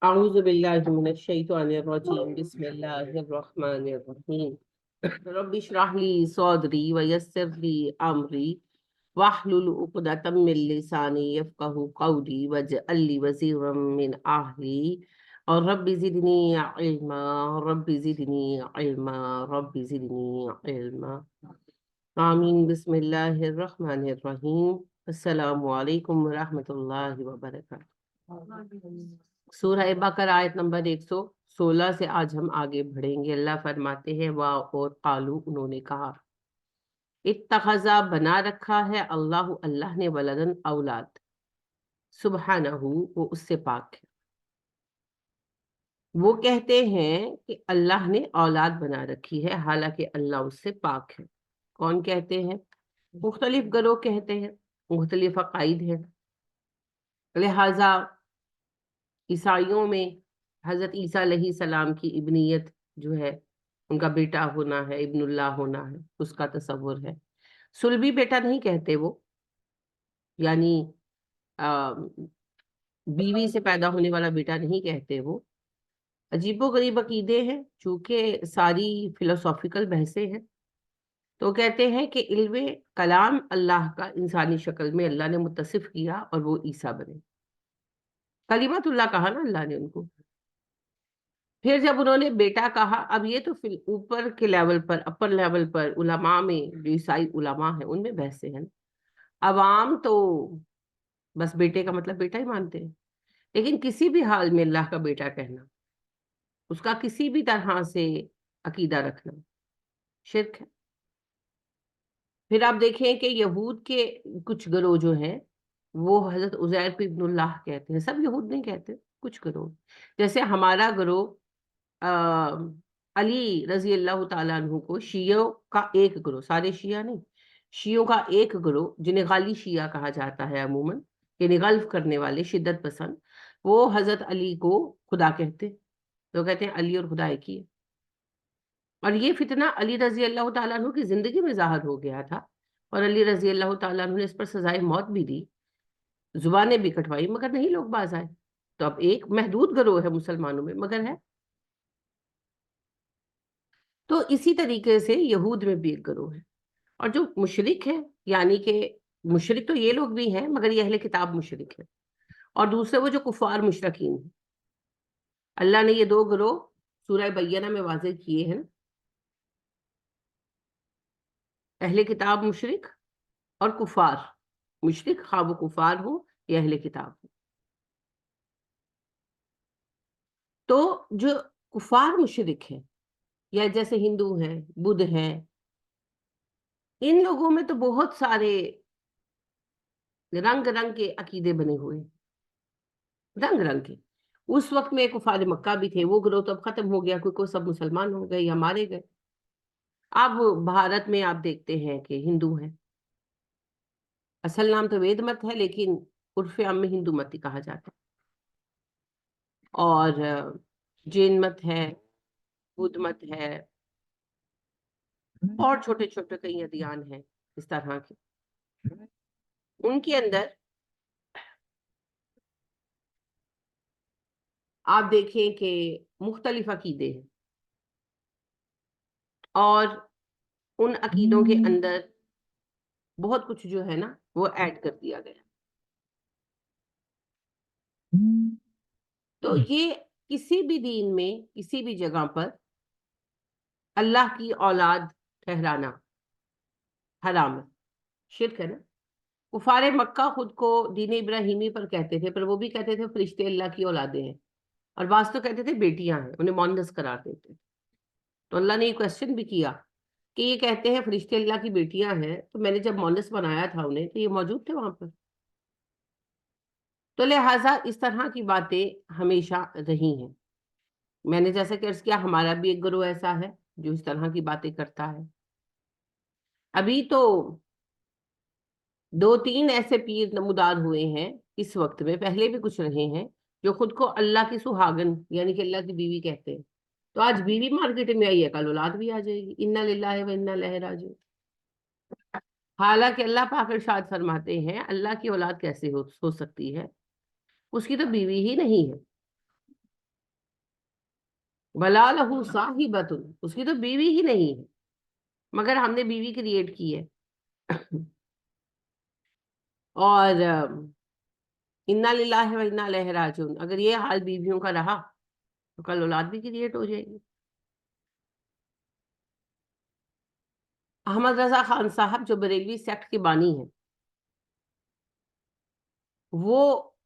أعوذ بالله من الشيطان الرجيم بسم الله الرحمن الرحيم رب اشرح لي صدري ويسر لي أمري واحلل عقدة من لساني يفقهوا قولي واجعل لي وزيرا من أهلي اور رب زدني علما رب زدني علما رب زدني علما آمین بسم اللہ الرحمن الرحیم السلام علیکم ورحمۃ اللہ وبرکاتہ۔ سورہ بقرہ آیت نمبر 116 سے آج ہم آگے بڑھیں گے۔ اللہ فرماتے ہیں وا اور قالو انہوں نے کہا، اتخذا بنا رکھا ہے اللہ نے ولدن اولاد، سبحانہ وہ اس سے پاک ہے۔ وہ کہتے ہیں کہ اللہ نے اولاد بنا رکھی ہے، حالانکہ اللہ اس سے پاک ہے۔ کون کہتے ہیں؟ مختلف گروہ کہتے ہیں، مختلف عقائد ہیں۔ لہذا عیسائیوں میں حضرت عیسیٰ علیہ السلام کی ابنیت جو ہے، ان کا بیٹا ہونا ہے، ابن اللہ ہونا ہے، اس کا تصور ہے۔ صلبی بیٹا نہیں کہتے وہ، یعنی بیوی سے پیدا ہونے والا بیٹا نہیں کہتے وہ۔ عجیب و غریب عقیدے ہیں، چونکہ ساری فلسافیکل بحثیں ہیں، تو کہتے ہیں کہ علم کلام اللہ کا انسانی شکل میں اللہ نے متصف کیا اور وہ عیسیٰ بنے۔ کلمت اللہ کہا نا اللہ نے ان کو۔ پھر جب انہوں نے بیٹا کہا، اب یہ تو پھر اوپر کے لیول پر، اپر لیول پر علماء میں جو عیسائی علماء ہیں ان میں بحثیں ہیں۔ عوام تو بس بیٹے کا مطلب بیٹا ہی مانتے ہیں، لیکن کسی بھی حال میں اللہ کا بیٹا کہنا، اس کا کسی بھی طرح سے عقیدہ رکھنا شرک ہے۔ پھر آپ دیکھیں کہ یہود کے کچھ گروہ جو ہیں وہ حضرت عزیر کو ابن اللہ کہتے ہیں۔ سب یہود نہیں کہتے، کچھ گروہ، جیسے ہمارا گروہ علی رضی اللہ تعالیٰ عنہ کو شیعوں کا ایک گروہ، سارے شیعہ نہیں، شیعوں کا ایک گروہ جنہیں غالی شیعہ کہا جاتا ہے عموماً، یعنی غلف کرنے والے، شدت پسند، وہ حضرت علی کو خدا کہتے، تو کہتے ہیں علی اور خدا ایک ہی ہے۔ اور یہ فتنہ علی رضی اللہ تعالیٰ عنہ کی زندگی میں ظاہر ہو گیا تھا، اور علی رضی اللہ تعالیٰ عنہ نے اس پر سزائے موت بھی دی، زبانیں بھی کٹوائی، مگر نہیں لوگ باز آئے۔ تو اب ایک محدود گروہ ہے مسلمانوں میں، مگر ہے۔ تو اسی طریقے سے یہود میں بھی ایک گروہ ہے، اور جو مشرک ہے، یعنی کہ مشرک تو یہ لوگ بھی ہیں مگر یہ اہل کتاب مشرک ہے، اور دوسرے وہ جو کفار مشرکین ہیں۔ اللہ نے یہ دو گروہ سورہ بینہ میں واضح کیے ہیں، اہل کتاب مشرک اور کفار مشرک، خواہ وہ کفار ہو یا اہل کتاب ہو۔ تو جو کفار مشرک ہیں، یا جیسے ہندو ہیں، بدھ ہیں، ان لوگوں میں تو بہت سارے رنگ رنگ کے عقیدے بنے ہوئے ہیں، رنگ رنگ کے۔ اس وقت میں کفار مکہ بھی تھے، وہ گروہ تو اب ختم ہو گیا کیونکہ سب مسلمان ہو گئے یا مارے گئے۔ اب بھارت میں آپ دیکھتے ہیں کہ ہندو ہیں، اصل نام تو وید مت ہے لیکن عرف عام میں ہندو مت ہی کہا جاتا ہے، اور جین مت ہے، بدھ مت ہے، اور چھوٹے چھوٹے کئی ادیان ہیں اس طرح کے۔ ان کے اندر آپ دیکھیں کہ مختلف عقیدے ہیں، اور ان عقیدوں کے اندر بہت کچھ جو ہے نا وہ ایڈ کر دیا گیا۔ تو یہ کسی بھی دین میں کسی بھی جگہ پر اللہ کی اولاد ٹھہرانا حرام ہے، شرک ہے نا۔ کفار مکہ خود کو دین ابراہیمی پر کہتے تھے، پر وہ بھی کہتے تھے فرشتے اللہ کی اولادیں ہیں، اور بعض تو کہتے تھے بیٹیاں ہیں، انہیں مونس قرار دیتے تھے۔ تو اللہ نے یہ کوشچن بھی کیا کہ یہ کہتے ہیں فرشتے اللہ کی بیٹیاں ہیں، تو میں نے جب مونس بنایا تھا انہیں تو یہ موجود تھے وہاں پر۔ تو لہٰذا اس طرح کی باتیں ہمیشہ رہی ہیں۔ میں نے جیسا کہ عرض کیا، ہمارا بھی ایک گروہ ایسا ہے جو اس طرح کی باتیں کرتا ہے۔ ابھی تو 2-3 ایسے پیر نمودار ہوئے ہیں اس وقت میں، پہلے بھی کچھ رہے ہیں، جو خود کو اللہ کی سہاگن یعنی کہ اللہ کی بیوی کہتے ہیں۔ تو آج بیوی مارکیٹ میں آئی ہے، کل اولاد بھی آ جائے گی، انا للہ و انا الیہ راجعون۔ حالانکہ اللہ پاک ارشاد فرماتے ہیں اللہ کی اولاد کیسے ہو سکتی ہے، اس کی تو بیوی ہی نہیں ہے۔ ولا لہ صاحبۃ، اس کی تو بیوی ہی نہیں ہے، مگر ہم نے بیوی کریٹ کی ہے. اور انا للہ و انا الیہ راجعون، اگر یہ حال بیویوں کا رہا تو کل اولاد بھی کریٹ ہو جائے گی. احمد رضا خان صاحب جو بریلوی سیکٹ کے بانی ہیں، وہ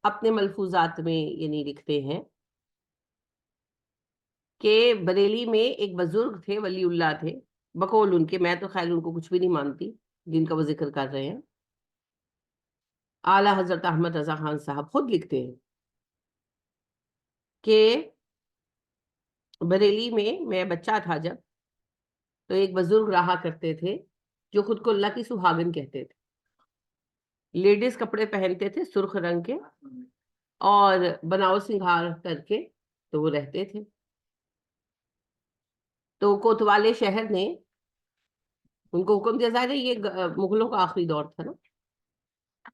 اپنے ملفوظات میں یعنی لکھتے ہیں کہ بریلی میں ایک بزرگ تھے، ولی اللہ تھے، بقول ان کے، میں تو خیر ان کو کچھ بھی نہیں مانتی جن کا وہ ذکر کر رہے ہیں. اعلیٰ حضرت احمد رضا خان صاحب خود لکھتے ہیں کہ بریلی میں بچہ تھا جب، تو ایک بزرگ رہا کرتے تھے جو خود کو اللہ کی سہاگن کہتے تھے. لیڈیز کپڑے پہنتے تھے سرخ رنگ کے اور بناؤ سنگھار کر کے تو وہ رہتے تھے. تو کوتوالے شہر نے ان کو حکم دیا، ظاہر ہے یہ مغلوں کا آخری دور تھا نا،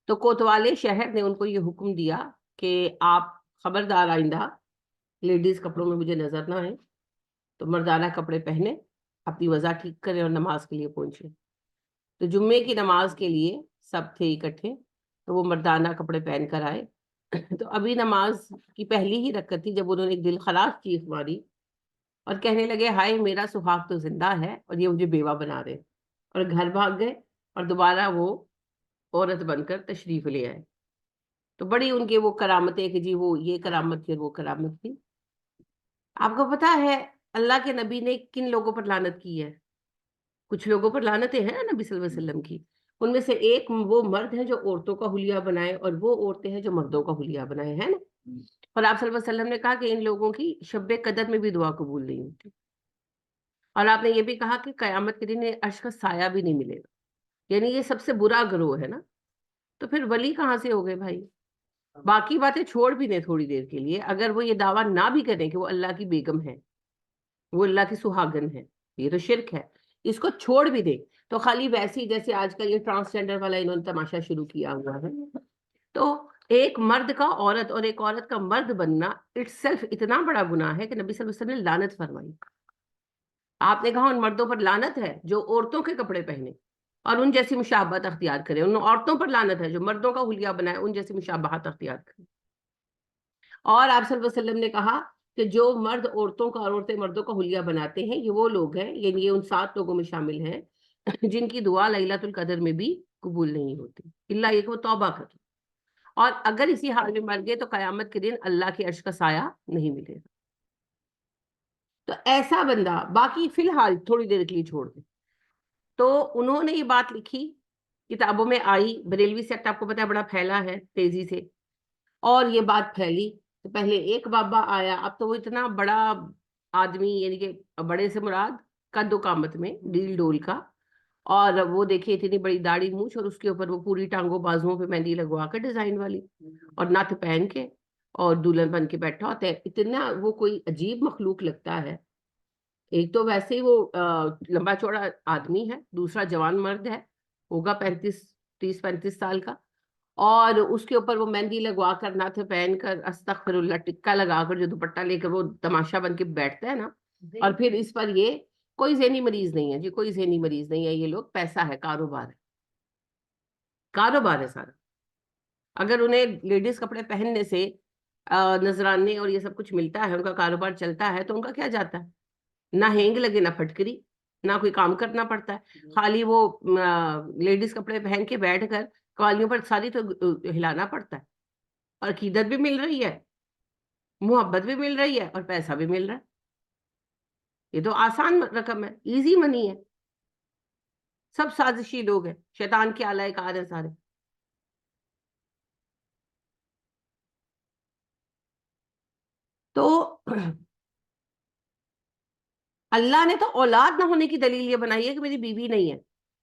تو کوتوالے شہر نے ان کو یہ حکم دیا کہ آپ خبردار آئندہ لیڈیز کپڑوں میں مجھے نظر نہ آئے، تو مردانہ کپڑے پہنے، اپنی وضع ٹھیک کریں اور نماز کے لیے پہنچے. تو جمعے کی نماز کے لیے سب تھے اکٹھے، تو وہ مردانہ کپڑے پہن کر آئے. تو ابھی نماز کی پہلی ہی رکعت تھی جب انہوں نے ایک دل خلاص چیخ ماری اور کہنے لگے ہائے میرا سہاگ تو زندہ ہے اور یہ مجھے بیوہ بنا رہے، اور گھر بھاگ گئے اور دوبارہ وہ عورت بن کر تشریف لے آئے. تو بڑی ان کے وہ کرامتیں کہ جی وہ یہ کرامت تھی وہ کرامت تھی. آپ کو پتا ہے اللہ کے نبی نے کن لوگوں پر لعنت کی ہے؟ کچھ لوگوں پر لعنتیں ہیں نبی صلی اللہ علیہ وسلم کی. ان میں سے ایک وہ مرد ہیں جو عورتوں کا حلیہ بنائے، اور وہ عورتیں ہیں جو مردوں کا حلیہ بنائے، ہے نا. اور آپ صلی اللہ علیہ وسلم نے کہا کہ ان لوگوں کی شب قدر میں بھی دعا قبول نہیں ہوتی. اور آپ نے یہ بھی کہا کہ قیامت کے دن عرش کا سایہ بھی نہیں ملے گا، یعنی یہ سب سے برا گروہ ہے نا. تو پھر ولی کہاں سے ہو گئے بھائی؟ باقی باتیں چھوڑ بھی دیں تھوڑی دیر کے لیے، اگر وہ یہ دعویٰ نہ بھی کریں کہ وہ اللہ کی بیگم ہے، وہ اللہ کی سہاگن ہے، یہ تو شرک ہے، اس کو چھوڑ بھی دیں، تو خالی ویسی جیسے آج کل یہ ٹرانسجینڈر والا انہوں نے تماشا شروع کیا ہوا ہے. تو ایک مرد کا عورت اور ایک عورت کا مرد بننا اٹ سیلف اتنا بڑا گناہ ہے کہ نبی صلی اللہ علیہ وسلم نے لعنت فرمائی. آپ نے کہا ان مردوں پر لعنت ہے جو عورتوں کے کپڑے پہنے اور ان جیسی مشابہت اختیار کریں، ان عورتوں پر لعنت ہے جو مردوں کا حلیہ بنائے، ان جیسی مشابہت اختیار کریں. اور آپ صلی اللہ علیہ وسلم نے کہا کہ جو مرد عورتوں کا اور عورتیں مردوں کا حلیہ بناتے ہیں یہ وہ لوگ ہیں، یعنی یہ ان 7 لوگوں میں شامل ہیں جن کی دعا لیلۃ القدر میں بھی قبول نہیں ہوتی، اللہ یہ کہ وہ توبہ کریں، اور اگر اسی حال میں مر گئے تو قیامت کے دن اللہ کے عرش کا سایہ نہیں ملے گا. تو ایسا بندہ، باقی فی الحال تھوڑی دیر کے لیے چھوڑ دیں. تو انہوں نے یہ بات لکھی، کتابوں میں آئی، بریلوی سیکٹ آپ کو پتا ہے بڑا پھیلا ہے تیزی سے، اور یہ بات پھیلی تو پہلے ایک بابا آیا، اب تو وہ اتنا بڑا آدمی، یعنی کہ بڑے سے مراد قد و قامت میں ڈیل ڈول کا، اور وہ دیکھیے اتنی بڑی داڑھی مونچھ، اور اس کے اوپر وہ پوری ٹانگوں بازوؤں پہ مہندی لگوا کر ڈیزائن والی، اور نتھ پہن کے اور دلہن بن کے بیٹھا ہوتا ہے. اتنا وہ کوئی عجیب مخلوق لگتا ہے. ایک تو ویسے ہی وہ لمبا چوڑا آدمی ہے، دوسرا جوان مرد ہے، ہوگا 30-35 سال کا، اور اس کے اوپر وہ مہندی لگوا کر نتھ پہن کر استغفر اللہ ٹکا لگا کر جو دوپٹہ لے کر وہ تماشا بن کے بیٹھتا ہے نا. اور پھر اس پر یہ کوئی ذہنی مریض نہیں ہے جی، کوئی ذہنی مریض نہیں ہے، یہ لوگ پیسہ ہے، کاروبار ہے، کاروبار ہے سارا. اگر انہیں لیڈیز کپڑے پہننے سے نذرانے اور یہ سب کچھ ملتا ہے، ان کا کاروبار چلتا ہے، تو ان کا کیا جاتا ہے؟ نہ ہینگ لگے نہ پھٹکری، نہ کوئی کام کرنا پڑتا ہے، خالی وہ لیڈیز کپڑے پہن کے بیٹھ کر قوالیوں پر ساری تو ہلانا پڑتا ہے، اور عقیدت بھی مل رہی ہے، محبت بھی مل رہی ہے، اور پیسہ بھی مل رہا ہے. یہ تو آسان رقم ہے، ایزی منی ہے. سب سازشی لوگ ہیں، شیطان کے آلائے کار ہیں سارے. تو اللہ نے تو اولاد نہ ہونے کی دلیل یہ بنائی ہے کہ میری بیوی نہیں ہے.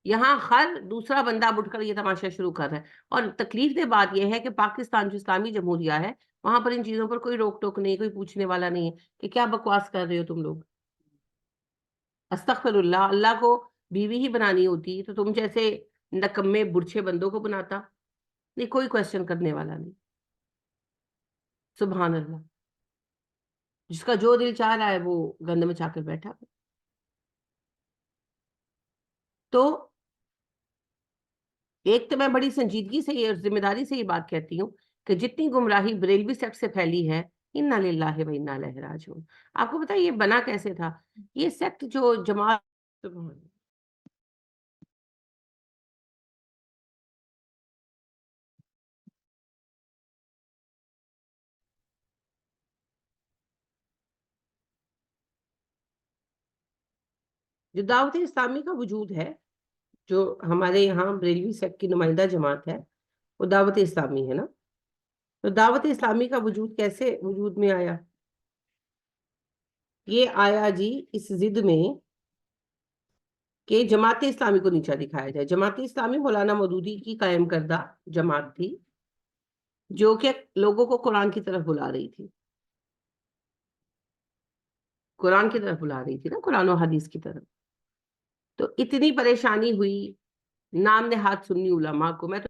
یہاں ہر دوسرا بندہ اٹھ کر یہ تماشا شروع کر رہا ہے. اور تکلیف دہ بات یہ ہے کہ پاکستان جو اسلامی جمہوریہ ہے، وہاں پر ان چیزوں پر کوئی روک ٹوک نہیں، کوئی پوچھنے والا نہیں ہے کہ کیا بکواس کر رہے ہو تم لوگ. استغفر اللہ، اللہ کو بیوی ہی بنانی ہوتی تو تم جیسے نکمے برچھے بندوں کو بناتا. نہیں، کوئی کوشچن کرنے والا نہیں. سبحان اللہ. جس کا جو دل چاہ رہا ہے وہ گند مچا کر بیٹھا. تو ایک تو میں بڑی سنجیدگی سے اور ذمہ داری سے یہ بات کہتی ہوں کہ جتنی گمراہی بریلوی سیکٹ سے پھیلی ہے، انا للہ و انا الیہ راجعون. آپ کو پتا یہ بنا کیسے تھا؟ یہ سیکٹ جو جماعت جو دعوت اسلامی کا وجود ہے، جو ہمارے یہاں بریلوی سیکٹ کی نمائندہ جماعت ہے، وہ دعوت اسلامی ہے نا. تو دعوت اسلامی کا وجود کیسے وجود میں آیا؟ یہ آیا جی اس ضد میں کہ جماعت اسلامی کو نیچا دکھایا جائے. جماعت اسلامی مولانا مودودی کی قائم کردہ جماعت تھی جو کہ لوگوں کو قرآن کی طرف بلا رہی تھی، قرآن کی طرف بلا رہی تھی نا، قرآن و حدیث کی طرف. تو اتنی پریشانی ہوئی نام نہاد سنی علماء کو. میں تو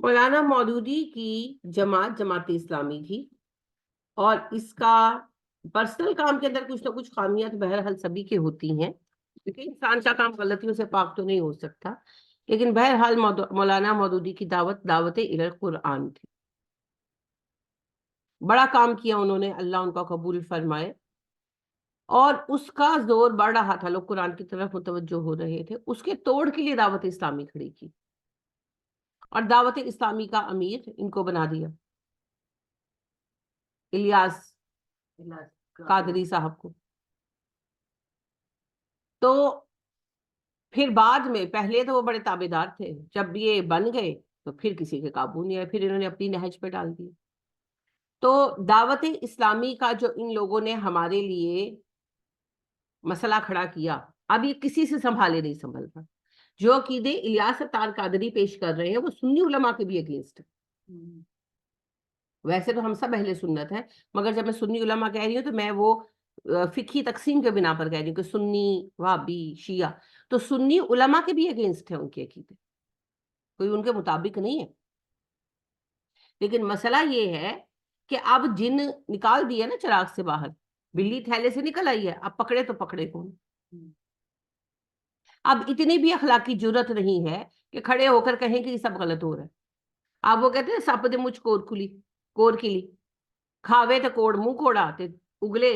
مولانا مودودی کی جماعت جماعت اسلامی تھی، اور اس کا پرسنل کام کے اندر کچھ نہ کچھ خامیاں تو بہرحال سبھی کے ہوتی ہیں، کیونکہ انسان کا کام غلطیوں سے پاک تو نہیں ہو سکتا. لیکن بہرحال مولانا مودودی کی دعوت الی القرآن تھی. بڑا کام کیا انہوں نے، اللہ ان کا قبول فرمائے. اور اس کا زور بڑھ رہا تھا، لوگ قرآن کی طرف متوجہ ہو رہے تھے. اس کے توڑ کے لیے دعوت اسلامی کھڑی کی، اور دعوت اسلامی کا امیر ان کو بنا دیا، الیاس قادری صاحب کو. تو پھر بعد میں، پہلے تو وہ بڑے تابع دار تھے، جب یہ بن گئے تو پھر کسی کے قابو نہیں آئے، پھر انہوں نے اپنی نہج پہ ڈال دی. تو دعوت اسلامی کا جو ان لوگوں نے ہمارے لیے مسئلہ کھڑا کیا، اب یہ کسی سے سنبھالے نہیں سنبھل رہا. جو عقیدے الیاس اتار قادری پیش کر رہے ہیں وہ سنی علماء کے بھی اگینسٹ ہے. ویسے تو ہم سب اہل سنت ہیں، مگر جب میں سنی علماء کہہ رہی ہوں تو میں وہ فقہی تقسیم کے بنا پر کہہ رہی ہوں کہ سنی، وہابی، شیعہ. تو سنی علماء کے بھی اگینسٹ ہیں ان کے عقیدے، کوئی ان کے مطابق نہیں ہے. لیکن مسئلہ یہ ہے کہ اب جن نکال دیا نا چراغ سے باہر، بلی تھیلے سے نکل آئی ہے، اب پکڑے تو پکڑے کون؟ اب اتنی بھی اخلاقی جرت نہیں ہے کہ کھڑے ہو کر کہیں کہ یہ سب غلط ہو رہا ہے. آپ وہ کہتے ہیں سپ دے مجھ کور کھلی، کور کھلی، کھاوے تے کوڑ منہ کوڑا تے اگلے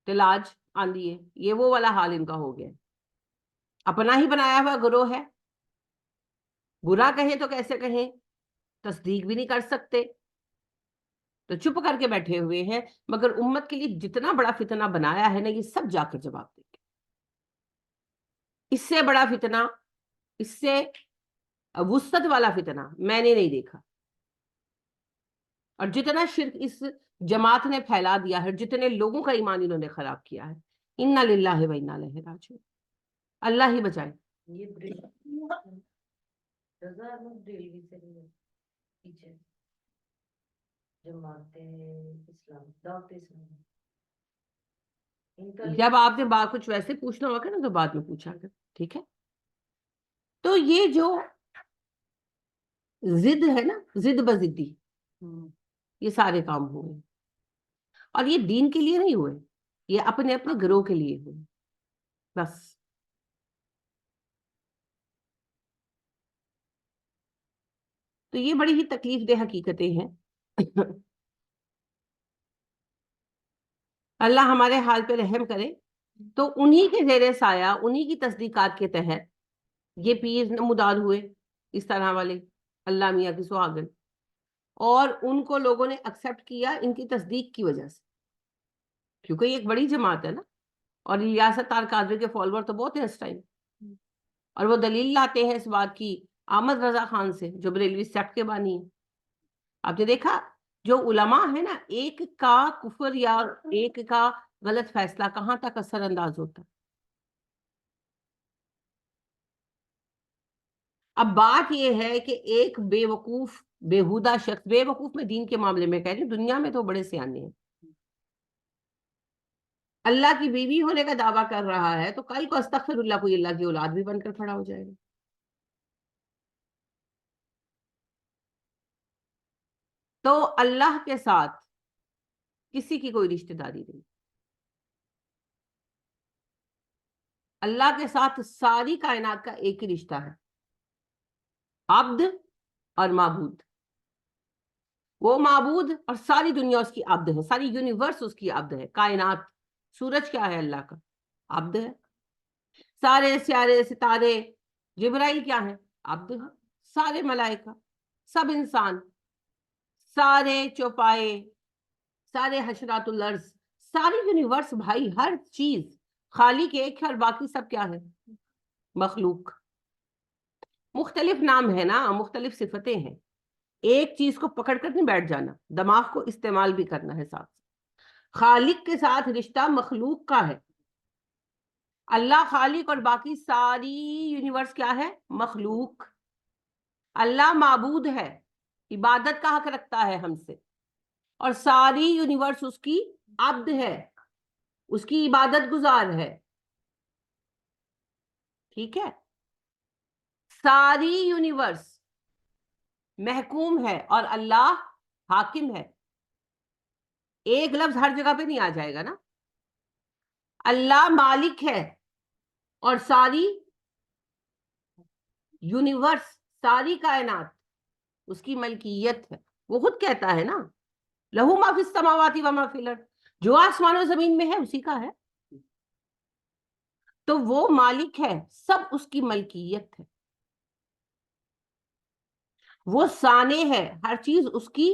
تے لاج آندھی ہے. یہ وہ والا حال ان کا ہو گیا. اپنا ہی بنایا ہوا گروہ ہے، برا کہیں تو کیسے کہیں، تصدیق بھی نہیں کر سکتے، تو چپ کر کے بیٹھے ہوئے ہیں. مگر امت کے لیے جتنا بڑا فتنہ بنایا ہے نا، یہ سب جا کر جواب دیں گے. اس سے بڑا فتنہ، اس سے وسعت والا فتنہ میں نے نہیں دیکھا. اور جتنا شرک اس جماعت نے پھیلا دیا ہے، جتنے لوگوں کا ایمان انہوں نے خراب کیا ہے، انا للہ و انا الیہ راجعون. اللہ ہی بچائے. جب آپ نے بات کچھ ویسے پوچھنا ہوگا نا تو بعد میں پوچھا گا، ٹھیک ہے. تو یہ جو ضد ہے نا، ضد بضدی، یہ سارے کام ہوئے، اور یہ دین کے لیے نہیں ہوئے، یہ اپنے اپنے گروہ کے لیے ہوئے بس. تو یہ بڑی ہی تکلیف دہ حقیقتیں ہیں. اللہ ہمارے حال پہ رحم کرے. تو انہی کے زیر سایہ، انہی کی تصدیقات کے تحت یہ پیر نمودار ہوئے، اس طرح والے اللہ میاں کی سہاگن. اور ان کو لوگوں نے ایکسپٹ کیا ان کی تصدیق کی وجہ سے، کیونکہ یہ ایک بڑی جماعت ہے نا. اور ریاست تار قادری کے فالوور تو بہت ہیں اس ٹائم، اور وہ دلیل لاتے ہیں اس بات کی احمد رضا خان سے، جو بریلوی سیکٹ کے بانی ہیں. آپ نے دیکھا جو علماء ہے نا، ایک کا کفر یا ایک کا غلط فیصلہ کہاں تک اثر انداز ہوتا ہے. اب بات یہ ہے کہ ایک بے وقوف بےہودہ شخص، بے وقوف میں دین کے معاملے میں کہہ رہی ہوں، دنیا میں تو بڑے سیانے ہیں، اللہ کی بیوی ہونے کا دعویٰ کر رہا ہے، تو کل کو استغفر اللہ کوئی اللہ کی اولاد بھی بن کر کھڑا ہو جائے گا. تو اللہ کے ساتھ کسی کی کوئی رشتہ داری نہیں. اللہ کے ساتھ ساری کائنات کا ایک ہی رشتہ ہے، عبد اور معبود. وہ معبود اور ساری دنیا اس کی عبد ہے، ساری یونیورس اس کی عبد ہے. کائنات، سورج کیا ہے؟ اللہ کا عبد ہے. سارے سیارے ستارے، جبرائیل کیا ہے؟ عبد ہے. سارے ملائکہ، سب انسان، سارے چوپائے، سارے حشرات الارض، ساری یونیورس بھائی، ہر چیز خالق ایک ہے اور باقی سب کیا ہے؟ مخلوق. مختلف نام ہے نا، مختلف صفتیں ہیں. ایک چیز کو پکڑ کر نہیں بیٹھ جانا، دماغ کو استعمال بھی کرنا ہے ساتھ. خالق کے ساتھ رشتہ مخلوق کا ہے. اللہ خالق اور باقی ساری یونیورس کیا ہے؟ مخلوق. اللہ معبود ہے، عبادت کا حق رکھتا ہے ہم سے، اور ساری یونیورس اس کی عبد ہے، اس کی عبادت گزار ہے. ٹھیک ہے؟ ساری یونیورس محکوم ہے اور اللہ حاکم ہے. ایک لفظ ہر جگہ پہ نہیں آ جائے گا نا. اللہ مالک ہے اور ساری یونیورس، ساری کائنات اس کی ملکیت ہے. وہ خود کہتا ہے نا، لہو ما فی السماوات و ما فی الارض، جو آسمان و زمین میں ہے اسی کا ہے. تو وہ مالک ہے، سب اس کی ملکیت ہے. وہ صانع ہے، ہر چیز اس کی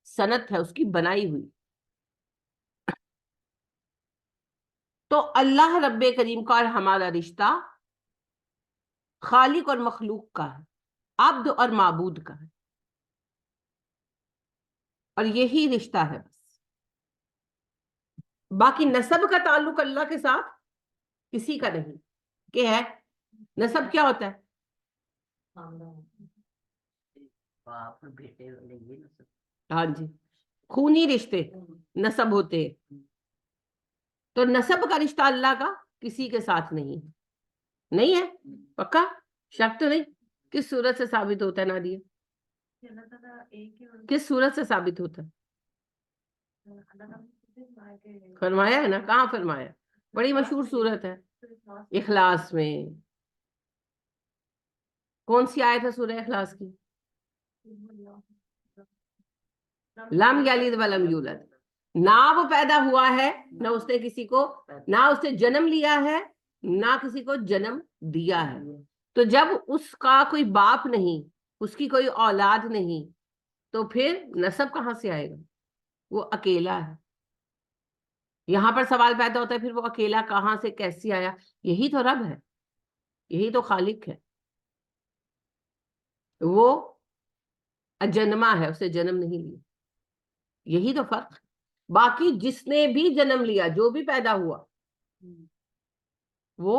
صنعت ہے، اس کی بنائی ہوئی. تو اللہ رب کریم کا اور ہمارا رشتہ خالق اور مخلوق کا ہے، عبد اور معبود کا ہے، اور یہی رشتہ ہے بس. باقی نسب کا تعلق اللہ کے ساتھ کسی کا نہیں. کہ ہے نسب کیا ہوتا ہے؟ ہاں جی، خونی رشتے نسب ہوتے ہیں. تو نسب کا رشتہ اللہ کا کسی کے ساتھ نہیں ہے. نہیں ہے؟ پکا؟ شک تو نہیں؟ کس صورت سے ثابت ہوتا ہے نادیہ؟ کس صورت سے ثابت ہوتا ہے؟ فرمایا ہے نا. کہاں فرمایا؟ بڑی مشہور صورت ہے، اخلاص میں. کون سی آیت ہے سورہ اخلاص کی؟ لم یلد ولم یولد. نہ وہ پیدا ہوا ہے، نہ اس نے کسی کو، نہ اس نے جنم لیا ہے، نہ کسی کو جنم دیا ہے. تو جب اس کا کوئی باپ نہیں، اس کی کوئی اولاد نہیں، تو پھر نسب کہاں سے آئے گا؟ وہ اکیلا ہے. یہاں پر سوال پیدا ہوتا ہے پھر وہ اکیلا کہاں سے کیسے آیا؟ یہی تو رب ہے، یہی تو خالق ہے. وہ اجنما ہے، اسے جنم نہیں لیا. یہی تو فرق. باقی جس نے بھی جنم لیا، جو بھی پیدا ہوا، وہ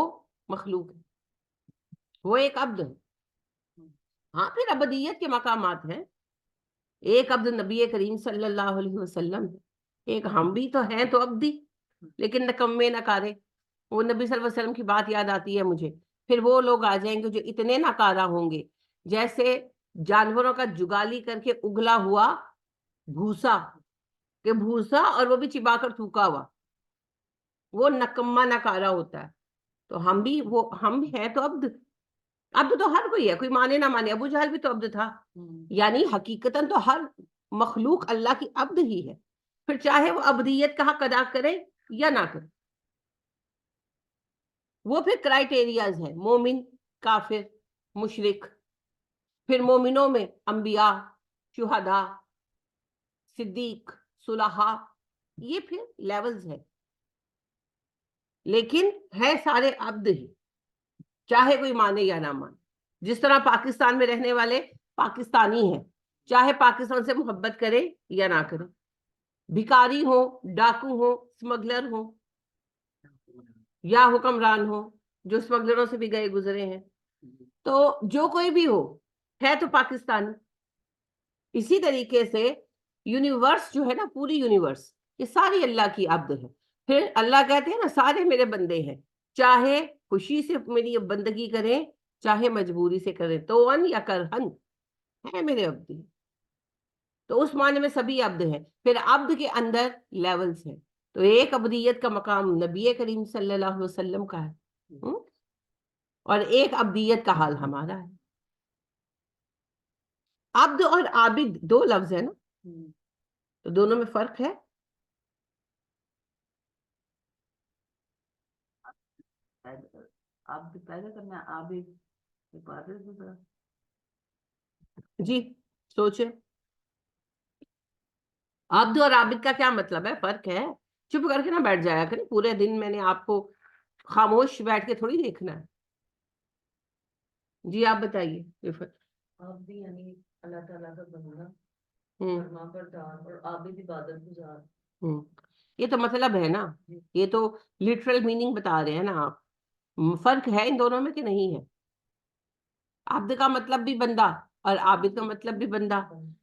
مخلوق ہے، وہ ایک عبد ہے. ہاں پھر عبدیت کے مقامات ہیں. ایک عبد نبی کریم صلی اللہ علیہ وسلم ہے، ایک ہم بھی تو ہیں تو عبدی، لیکن نکمے نکارے. وہ نبی صلی اللہ علیہ وسلم کی بات یاد آتی ہے مجھے. پھر وہ لوگ آ جائیں گے جو اتنے ناکارہ ہوں گے، جیسے جانوروں کا جگالی کر کے اگلا ہوا بھوسا، کہ بھوسا اور وہ بھی چبا کر تھوکا ہوا، وہ نکما نکارا ہوتا ہے. تو ہم بھی، وہ ہم ہیں تو عبد. عبد تو ہر کوئی ہے، کوئی مانے نہ مانے. ابو جہل بھی تو عبد تھا. یعنی حقیقتاً تو ہر مخلوق اللہ کی عبد ہی ہے، پھر چاہے وہ عبدیت کا حق ادا کرے یا نہ کرے. وہ پھر کرائٹیریاز ہیں، مومن، کافر، مشرک. پھر مومنوں میں انبیاء، شہداء، صدیق، صلحاء، یہ پھر لیولز ہیں. لیکن ہے سارے عبد ہی، چاہے کوئی مانے یا نہ مانے. جس طرح پاکستان میں رہنے والے پاکستانی ہیں، چاہے پاکستان سے محبت کرے یا نہ کرے. بھکاری ہو، ڈاکو ہو، اسمگلر ہو، یا حکمران ہو جو اسمگلروں سے بھی گئے گزرے ہیں. تو جو کوئی بھی ہو، ہے تو پاکستانی. اسی طریقے سے یونیورس جو ہے نا، پوری یونیورس، یہ ساری اللہ کی عبد ہے. پھر اللہ کہتے ہیں نا سارے میرے بندے ہیں، چاہے خوشی سے میری بندگی کریں، چاہے مجبوری سے کریں، تو ان یا کرہن ہے میرے عبدی. تو اس معنی میں سبھی عبد ہیں. پھر عبد کے اندر لیولز ہیں. تو ایک عبدیت کا مقام نبی کریم صلی اللہ علیہ وسلم کا ہے اور ایک عبدیت کا حال ہمارا ہے. عبد اور عابد دو لفظ ہیں نا, تو دونوں میں فرق ہے. عبد پیدا کرنا, عابد عبادت گزار. جی سوچے, عبد اور عابد کا کیا مطلب ہے, فرق ہے. چپ کر کے نہ بیٹھ جایا کریں, پورے دن میں نے آپ کو خاموش بیٹھ کے تھوڑی دیکھنا ہے. جی آپ بتائیے. عبد یعنی اللہ تعالیٰ کا بندہ, فرما بردار, اور عابد عبادت گزار. یہ تو مطلب ہے نا, یہ تو لٹرل میننگ بتا رہے ہیں نا آپ. فرق ہے ان دونوں میں کہ نہیں ہے؟ عبد کا مطلب بھی بندہ اور عابد کا مطلب بھی بندہ,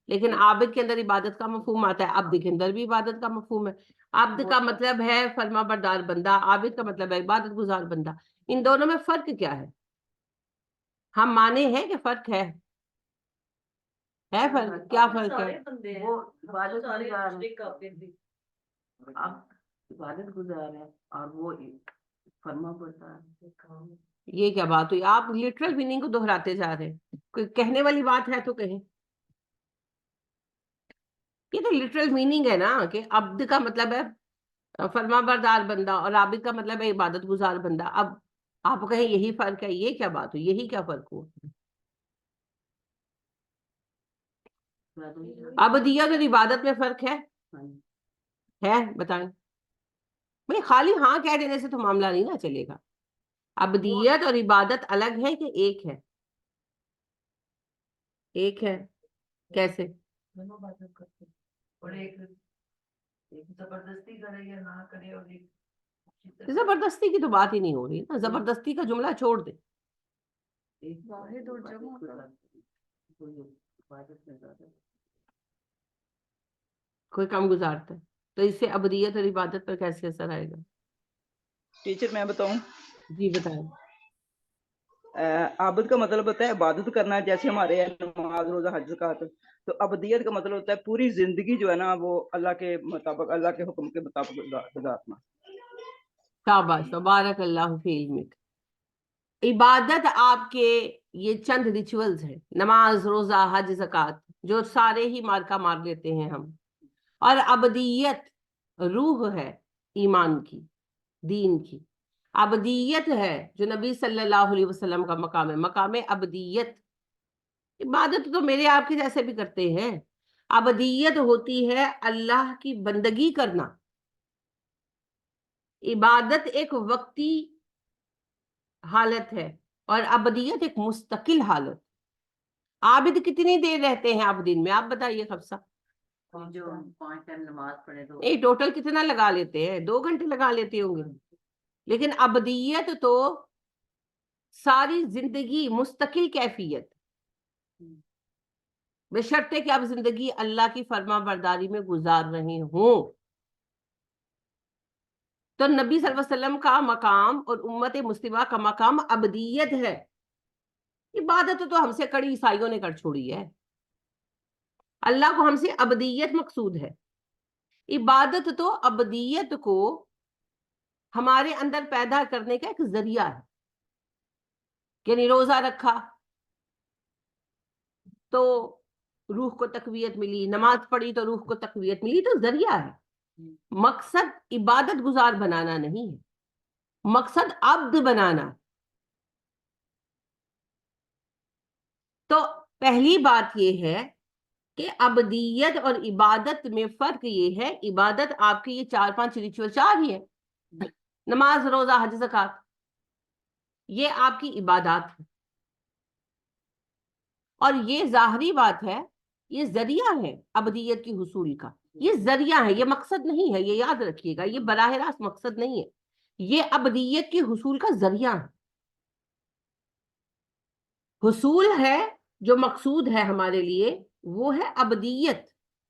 لیکن عابد کے اندر عبادت کا مفہوم آتا ہے, عبد کے اندر بھی عبادت کا مفہوم ہے. عبد کا مطلب ہے فرما بردار بندہ, عابد کا مطلب ہے عبادت گزار بندہ. ان دونوں میں فرق کیا ہے؟ ہم مانے ہیں کہ فرق ہے فرق, کیا فرق ہے؟ وہ عبادت گزار ہے اور وہ فرما بردار. یہ کیا بات ہوئی, آپ لٹرل میننگ کو دہراتے جا رہے ہیں. کوئی کہنے والی بات ہے تو کہیں. یہ تو لٹرل میننگ ہے نا کہ عبد کا مطلب ہے فرما بردار بندہ اور عابد کا مطلب ہے عبادت گزار بندہ. اب آپ کہیں یہی فرق ہے, یہ کیا بات ہوئی, یہی کیا فرق ہوا؟ عبدیت اور عبادت میں فرق ہے بتائیں. بھائی خالی ہاں کہہ دینے سے تو معاملہ نہیں نا چلے گا. عبدیت اور عبادت الگ ہے کہ ایک ہے؟ ایک ہے. کیسے؟ زبردستی کرے یا نہ کرے, اور زبردستی کی تو بات ہی نہیں ہو رہی نا, زبردستی کا جملہ چھوڑ دے. کوئی کم گزارتا ہے تو اس سے عبدیت اور عبادت پر کیسے اثر آئے گا؟ ٹیچر میں بتاؤں, جی بتائیں. عابد کا مطلب ہوتا ہے عبادت کرنا, جیسے ہمارے نماز روزہ حج زکات. تو عبدیت کا مطلب ہوتا ہے پوری زندگی جو ہے نا وہ اللہ کے مطابق, اللہ کے حکم کے مطابق گزارنا. شاباش, بارک اللہ فی علمک. عبادت آپ کے یہ چند ریچولز ہیں, نماز روزہ حج زکات, جو سارے ہی مارکا مار لیتے ہیں ہم. اور عبدیت روح ہے ایمان کی, دین کی. عبدیت ہے جو نبی صلی اللہ علیہ وسلم کا مقام ہے, مقام عبدیت. عبادت تو میرے آپ کے جیسے بھی کرتے ہیں. عبدیت ہوتی ہے اللہ کی بندگی کرنا. عبادت ایک وقتی حالت ہے اور عبدیت ایک مستقل حالت. عابد کتنی دیر رہتے ہیں آپ دن میں, آپ بتائیے خفصہ. جو 5 ٹائم نماز پڑھے تو نہیں, ٹوٹل کتنا لگا لیتے ہیں, 2 گھنٹے لگا لیتے ہوں گے. لیکن عبدیت تو ساری زندگی مستقل کیفیت, بشرطے کہ آپ زندگی اللہ کی فرما برداری میں گزار رہے ہوں. تو نبی صلی اللہ علیہ وسلم کا مقام اور امت مسلمہ کا مقام عبدیت ہے. عبادت تو ہم سے کڑی عیسائیوں نے کر چھوڑی ہے. اللہ کو ہم سے عبدیت مقصود ہے. عبادت تو عبدیت کو ہمارے اندر پیدا کرنے کا ایک ذریعہ ہے. یعنی روزہ رکھا تو روح کو تقویت ملی, نماز پڑھی تو روح کو تقویت ملی, تو ذریعہ ہے. مقصد عبادت گزار بنانا نہیں ہے, مقصد عبد بنانا. تو پہلی بات یہ ہے کہ عبدیت اور عبادت میں فرق یہ ہے, عبادت آپ کے یہ 4-5 ریچول 4 ہی ہے, نماز روزہ حج زکات, یہ آپ کی عبادات ہے. اور یہ ظاہری بات ہے, یہ ذریعہ ہے عبدیت کی حصول کا. یہ ذریعہ ہے, یہ مقصد نہیں ہے, یہ یاد رکھیے گا. یہ براہ راست مقصد نہیں ہے, یہ عبدیت کے حصول کا ذریعہ ہے. حصول ہے جو مقصود ہے ہمارے لیے, وہ ہے عبدیت,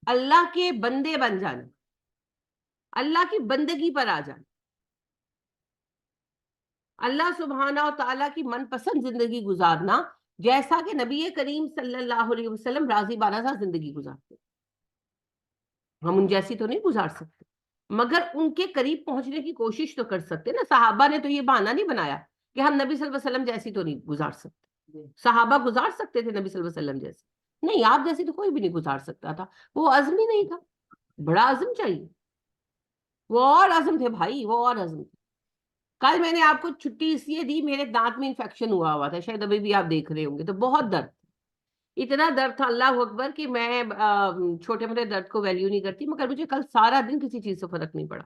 اللہ کے بندے بن جانا, اللہ کی بندگی پر آ جانا, اللہ سبحانہ و تعالیٰ کی من پسند زندگی گزارنا, جیسا کہ نبی کریم صلی اللہ علیہ وسلم راضی بانہ زندگی گزارتے. ہم ان جیسی تو نہیں گزار سکتے، مگر ان کے قریب پہنچنے کی کوشش تو کر سکتے نا. صحابہ نے تو یہ بہانہ نہیں بنایا کہ ہم نبی صلی اللہ علیہ وسلم جیسی تو نہیں گزار سکتے. صحابہ گزار سکتے تھے نبی صلی اللہ علیہ وسلم جیسی، نہیں آپ جیسی تو کوئی بھی نہیں گزار سکتا تھا. وہ عزم ہی نہیں تھا. بڑا عزم چاہیے. وہ اور عزم تھے بھائی، وہ اور عزم تھے. کل میں نے آپ کو چھٹی اس لیے دی، میرے دانت میں انفیکشن ہوا تھا، شاید ابھی بھی آپ دیکھ رہے ہوں گے، تو بہت درد، اتنا درد تھا اللہ اکبر کہ میں چھوٹے موٹے درد کو ویلیو نہیں کرتی، مگر مجھے کل سارا دن کسی چیز سے فرق نہیں پڑا.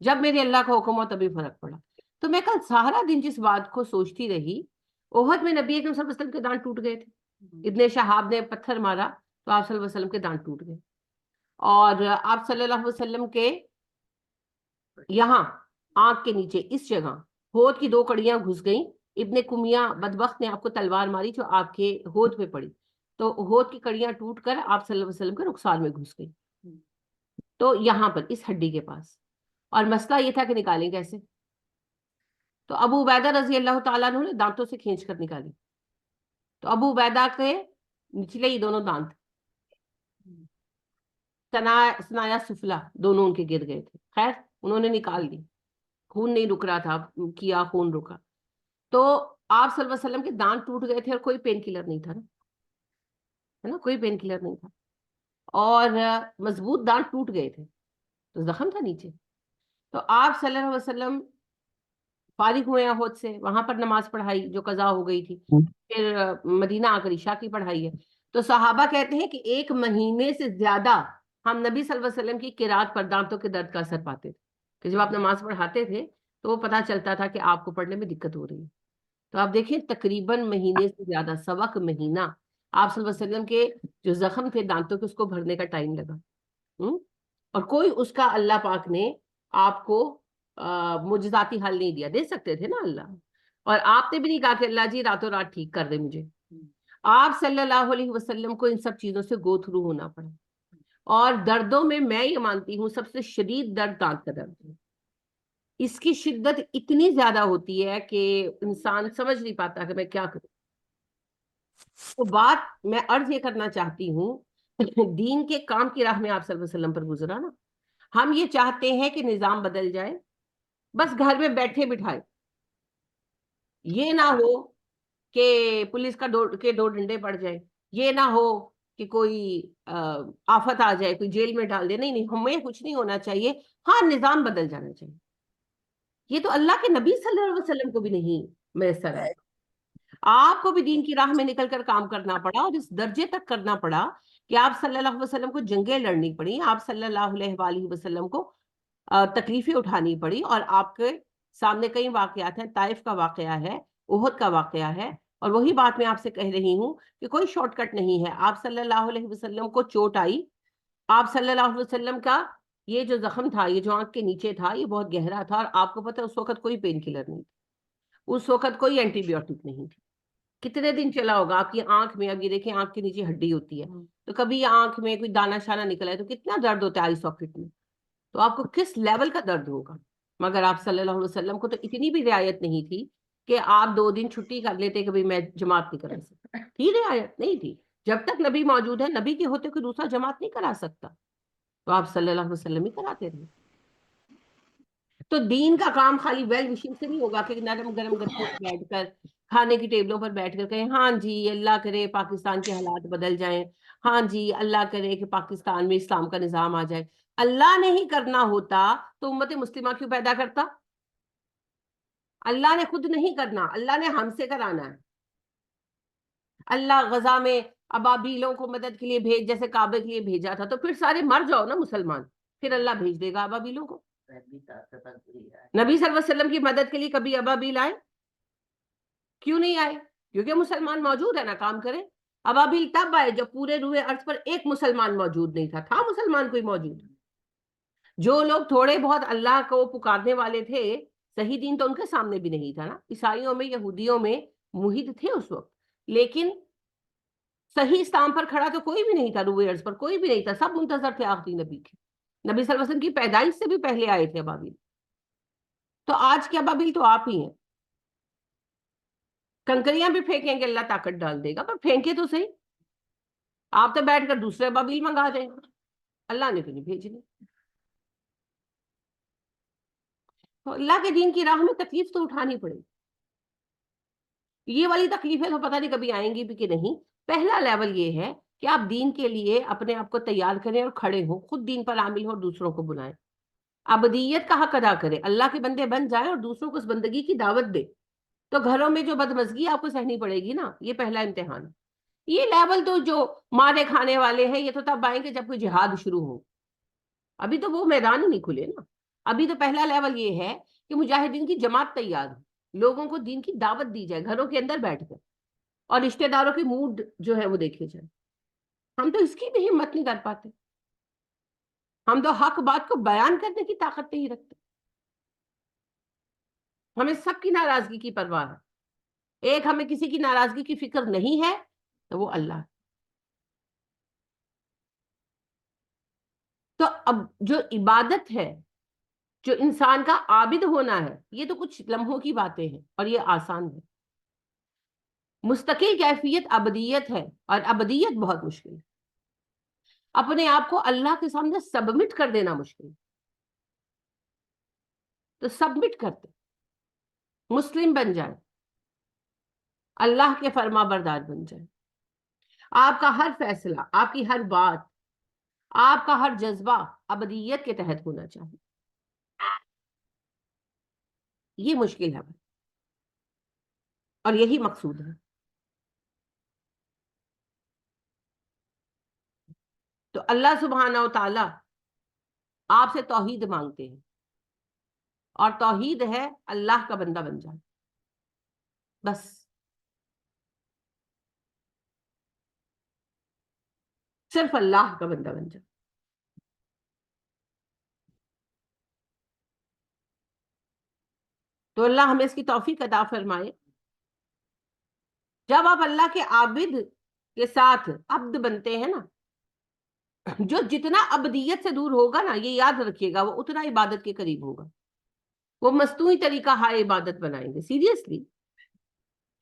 جب میرے اللہ کا حکم ہو تبھی فرق پڑا. تو میں کل سارا دن جس بات کو سوچتی رہی، احد میں نبی اکرم صلی اللہ علیہ وسلم کے دانت ٹوٹ گئے تھے. ابن شہاب نے پتھر مارا تو آپ صلی اللہ علیہ وسلم کے دانت ٹوٹ گئے. اور آپ صلی اللہ علیہ وسلم کے یہاں آنکھ کے نیچے اس جگہ ہونٹ کی 2 کڑیاں گھس گئیں. ابن کمیہ بدبخت نے آپ کو تلوار ماری جو آپ کے ہونٹ پہ پڑی، تو ہونٹ کی کڑیاں ٹوٹ کر آپ صلی اللہ علیہ وسلم کے رخسار میں گھس گئی، تو یہاں پر اس ہڈی کے پاس. اور مسئلہ یہ تھا کہ نکالیں کیسے، تو ابو عبیدہ رضی اللہ تعالیٰ عنہ نے دانتوں سے کھینچ کر نکالی. تو ابو عبیدہ کے نچلے ہی دونوں دانت سنایا سفلا دونوں ان کے گر گئے تھے. خیر انہوں نے نکال دی، خون نہیں رک رہا تھا، کیا خون رکا. تو آپ صلی اللہ علیہ وسلم کے دانت ٹوٹ گئے تھے اور کوئی پین کلر نہیں تھا نا، ہے نا، کوئی پین کلر نہیں تھا، اور مضبوط دانت ٹوٹ گئے تھے تو زخم تھا نیچے. تو آپ صلی اللہ علیہ وسلم فارغ ہوئے احد سے، وہاں پر نماز پڑھائی جو قضا ہو گئی تھی، پھر مدینہ آ کر عشاء کی پڑھائی ہے. تو صحابہ کہتے ہیں کہ 1 مہینے سے زیادہ ہم نبی صلی اللہ علیہ وسلم کی قرات پر دانتوں کے درد کا اثر پاتے تھے، کہ جب آپ نماز پڑھاتے تھے تو وہ پتہ چلتا تھا کہ آپ کو پڑھنے میں دقت ہو رہی ہے. تو آپ دیکھیں تقریباً مہینے سے زیادہ، 1.25 مہینہ آپ صلی اللہ علیہ وسلم کے جو زخم تھے دانتوں کے، اس کو بھرنے کا ٹائم لگا. اور کوئی اس کا اللہ پاک نے آپ کو معجزاتی حل نہیں دیا. دے سکتے تھے نا اللہ، اور آپ نے بھی نہیں کہا کہ اللہ جی راتوں رات ٹھیک کر دے مجھے. آپ صلی اللہ علیہ وسلم کو ان سب چیزوں سے گو تھرو ہونا پڑا. اور دردوں میں یہ مانتی ہوں سب سے شدید درد دانت کا درد ہے. اس کی شدت اتنی زیادہ ہوتی ہے کہ انسان سمجھ نہیں پاتا کہ میں کیا کروں. تو بات میں عرض یہ کرنا چاہتی ہوں، دین کے کام کی راہ میں آپ صلی اللہ علیہ وسلم پر گزرا نا. ہم یہ چاہتے ہیں کہ نظام بدل جائے، بس گھر میں بیٹھے بٹھائے. یہ نہ ہو کہ پولیس کا 2 ڈنڈے پڑ جائے، یہ نہ ہو کہ کوئی آفت آ جائے، کوئی جیل میں ڈال دے. نہیں نہیں، ہمیں کچھ نہیں ہونا چاہیے. ہاں نظام بدل جانا چاہیے. یہ تو اللہ کے نبی صلی اللہ علیہ وسلم کو بھی نہیں میسر ہے. آپ کو بھی دین کی راہ میں نکل کر کام کرنا پڑا، اور اس درجے تک کرنا پڑا کہ آپ صلی اللہ علیہ وسلم کو جنگیں لڑنی پڑی، آپ صلی اللہ علیہ وآلہ وسلم کو تکلیفیں اٹھانی پڑی. اور آپ کے سامنے کئی واقعات ہیں، طائف کا واقعہ ہے، احد کا واقعہ ہے. اور وہی بات میں آپ سے کہہ رہی ہوں کہ کوئی شارٹ کٹ نہیں ہے. آپ صلی اللہ علیہ وسلم کو چوٹ آئی، آپ صلی اللہ علیہ وسلم کا یہ جو زخم تھا، یہ جو آنکھ کے نیچے تھا، یہ بہت گہرا تھا. اور آپ کو پتہ اس وقت کوئی پین کلر نہیں تھی، اس وقت کوئی اینٹی بایوٹک نہیں تھی. کتنے دن چلا ہوگا آپ کی آنکھ میں؟ اب یہ دیکھیں آنکھ کے نیچے ہڈی ہوتی ہے، تو کبھی آنکھ میں کوئی دانہ شانہ نکلا ہے تو کتنا درد ہوتا ہے آئی ساکٹ میں، تو آپ کو کس لیول کا درد ہوگا. مگر آپ صلی اللہ علیہ وسلم کو تو اتنی بھی رعایت نہیں تھی کہ آپ 2 دن چھٹی کر لیتے کہ میں جماعت نہیں کرا سکتا. تھی رعایت؟ نہیں تھی. جب تک نبی موجود ہے، نبی کے ہوتے کوئی دوسرا جماعت نہیں کرا سکتا، تو آپ صلی اللہ علیہ وسلم ہی کراتے رہے. تو دین کا کام خالی ویل وشنگ سے نہیں ہوگا کہ نرم گرم گدھوں پر بیٹھ کر، کھانے کی ٹیبلوں پر بیٹھ کر کہیں ہاں جی اللہ کرے پاکستان کے حالات بدل جائیں، ہاں جی اللہ کرے کہ پاکستان میں اسلام کا نظام آ جائے. اللہ نے ہی کرنا ہوتا تو امت مسلمہ کیوں پیدا کرتا؟ اللہ نے خود نہیں کرنا، اللہ نے ہم سے کرانا ہے. اللہ غزہ میں ابابیلوں کو مدد کے لیے بھیج، جیسے کعبے کے لیے بھیجا تھا، تو پھر سارے مر جاؤ نا مسلمان، پھر اللہ بھیج دے گا ابابیلوں کو. نبی صلی اللہ علیہ وسلم کی مدد کے لیے کبھی ابابیل آئے؟ کیوں نہیں آئے؟ کیونکہ مسلمان موجود ہے نا، کام کریں. ابابیل تب آئے جب پورے روئے ارض پر ایک مسلمان موجود نہیں تھا مسلمان کوئی موجود. جو لوگ تھوڑے بہت اللہ کو پکارنے والے تھے، صحیح دین تو ان کے سامنے بھی نہیں تھا نا. عیسائیوں میں، یہودیوں میں موحد تھے اس وقت، لیکن صحیح اسلام پر کھڑا تو کوئی بھی نہیں تھا. روئے ارض پر کوئی بھی نہیں تھا، سب منتظر تھے آخری نبی کے. نبی صلی اللہ علیہ وسلم کی پیدائش سے بھی پہلے آئے تھے ابابیل. تو آج کے ابابیل تو آپ ہی ہیں. کنکریاں بھی پھینکیں گے اللہ طاقت ڈال دے گا، پر پھینکے تو صحیح. آپ تو بیٹھ کر دوسرے ابابیل منگا دیں گے. اللہ نے تو نہیں بھیجنے. تو اللہ کے دین کی راہ میں تکلیف تو اٹھانی پڑے گی. یہ والی تکلیفیں تو پتہ نہیں کبھی آئیں گی بھی کہ نہیں. پہلا لیول یہ ہے کہ آپ دین کے لیے اپنے آپ کو تیار کریں اور کھڑے ہوں, خود دین پر عامل ہوں اور دوسروں کو بلائیں, عبدیت کا حق ادا کریں, اللہ کے بندے بن جائیں اور دوسروں کو اس بندگی کی دعوت دے. تو گھروں میں جو بدمزگی آپ کو سہنی پڑے گی نا, یہ پہلا امتحان. یہ لیول تو جو مارے کھانے والے ہیں یہ تو تب آئیں گے جب کوئی جہاد شروع ہو. ابھی تو وہ میدان ہی نہیں کھلے نا. ابھی تو پہلا لیول یہ ہے کہ مجاہدین کی جماعت تیار ہو, لوگوں کو دین کی دعوت دی جائے گھروں کے اندر بیٹھ کر, اور رشتہ داروں کی موڈ جو ہے وہ دیکھے جائے. ہم تو اس کی بھی ہمت نہیں کر پاتے. ہم تو حق بات کو بیان کرنے کی طاقت نہیں رکھتے. ہمیں سب کی ناراضگی کی پرواہ ہے, ایک ہمیں کسی کی ناراضگی کی فکر نہیں ہے تو وہ اللہ. تو اب جو عبادت ہے, جو انسان کا عابد ہونا ہے, یہ تو کچھ لمحوں کی باتیں ہیں اور یہ آسان ہے. مستقل کیفیت ابدیت ہے, اور ابدیت بہت مشکل ہے. اپنے آپ کو اللہ کے سامنے سبمٹ کر دینا مشکل ہے. تو سبمٹ کرتے, مسلم بن جائے, اللہ کے فرما بردار بن جائے. آپ کا ہر فیصلہ, آپ کی ہر بات, آپ کا ہر جذبہ ابدیت کے تحت ہونا چاہیے. یہ مشکل ہے اور یہی مقصود ہے. تو اللہ سبحانہ و تعالی آپ سے توحید مانگتے ہیں, اور توحید ہے اللہ کا بندہ بن جائے. بس صرف اللہ کا بندہ بن جائے. تو اللہ ہمیں اس کی توفیق عطا فرمائے. جب آپ اللہ کے عابد کے ساتھ عبد بنتے ہیں نا, جو جتنا ابدیت سے دور ہوگا نا, یہ یاد رکھیے گا, وہ اتنا عبادت کے قریب ہوگا. وہ مصنوعی طریقہ ہائے عبادت بنائیں گے سیریسلی,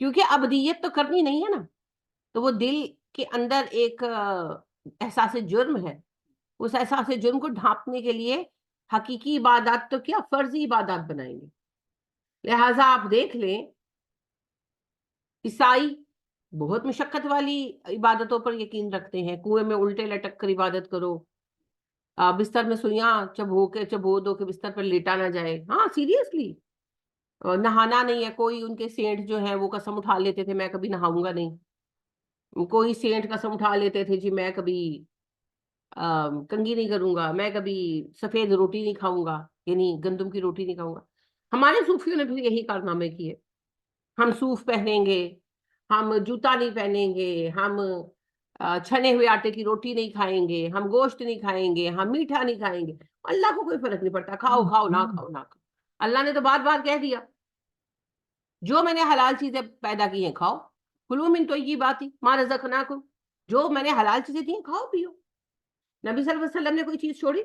کیونکہ ابدیت تو کرنی نہیں ہے نا. تو وہ دل کے اندر ایک احساس جرم ہے, اس احساس جرم کو ڈھانپنے کے لیے حقیقی عبادات تو کیا, فرضی عبادات بنائیں گے. لہٰذا آپ دیکھ لیں, عیسائی بہت مشقت والی عبادتوں پر یقین رکھتے ہیں. کنویں میں الٹے لٹک کر عبادت کرو, بستر میں سوئیاں چبو دو کہ بستر پر لیٹا نہ جائے. ہاں سیریسلی, نہانا نہیں ہے. کوئی ان کے سینٹ جو ہے وہ قسم اٹھا لیتے تھے میں کبھی نہاؤں گا نہیں. کوئی سینٹ قسم اٹھا لیتے تھے جی میں کبھی کنگھی نہیں کروں گا, میں کبھی سفید روٹی نہیں کھاؤں گا, یعنی گندم کی روٹی نہیں کھاؤں گا. ہمارے صوفیوں نے بھی یہی کارنامے کیے. ہم صوف پہنیں گے, ہم جوتا نہیں پہنیں گے, ہم چھنے ہوئے آٹے کی روٹی نہیں کھائیں گے, ہم گوشت نہیں کھائیں گے, ہم میٹھا نہیں کھائیں گے. اللہ کو کوئی فرق نہیں پڑتا, کھاؤ کھاؤ نہ کھاؤ نہ کھاؤ. اللہ نے تو بار بار کہہ دیا, جو میں نے حلال چیزیں پیدا کی ہیں کھاؤ. کلوا من طیبات ما رزقناکم, جو میں نے حلال چیزیں دی ہیں کھاؤ پیو. نبی صلی اللہ علیہ وسلم نے کوئی چیز چھوڑی,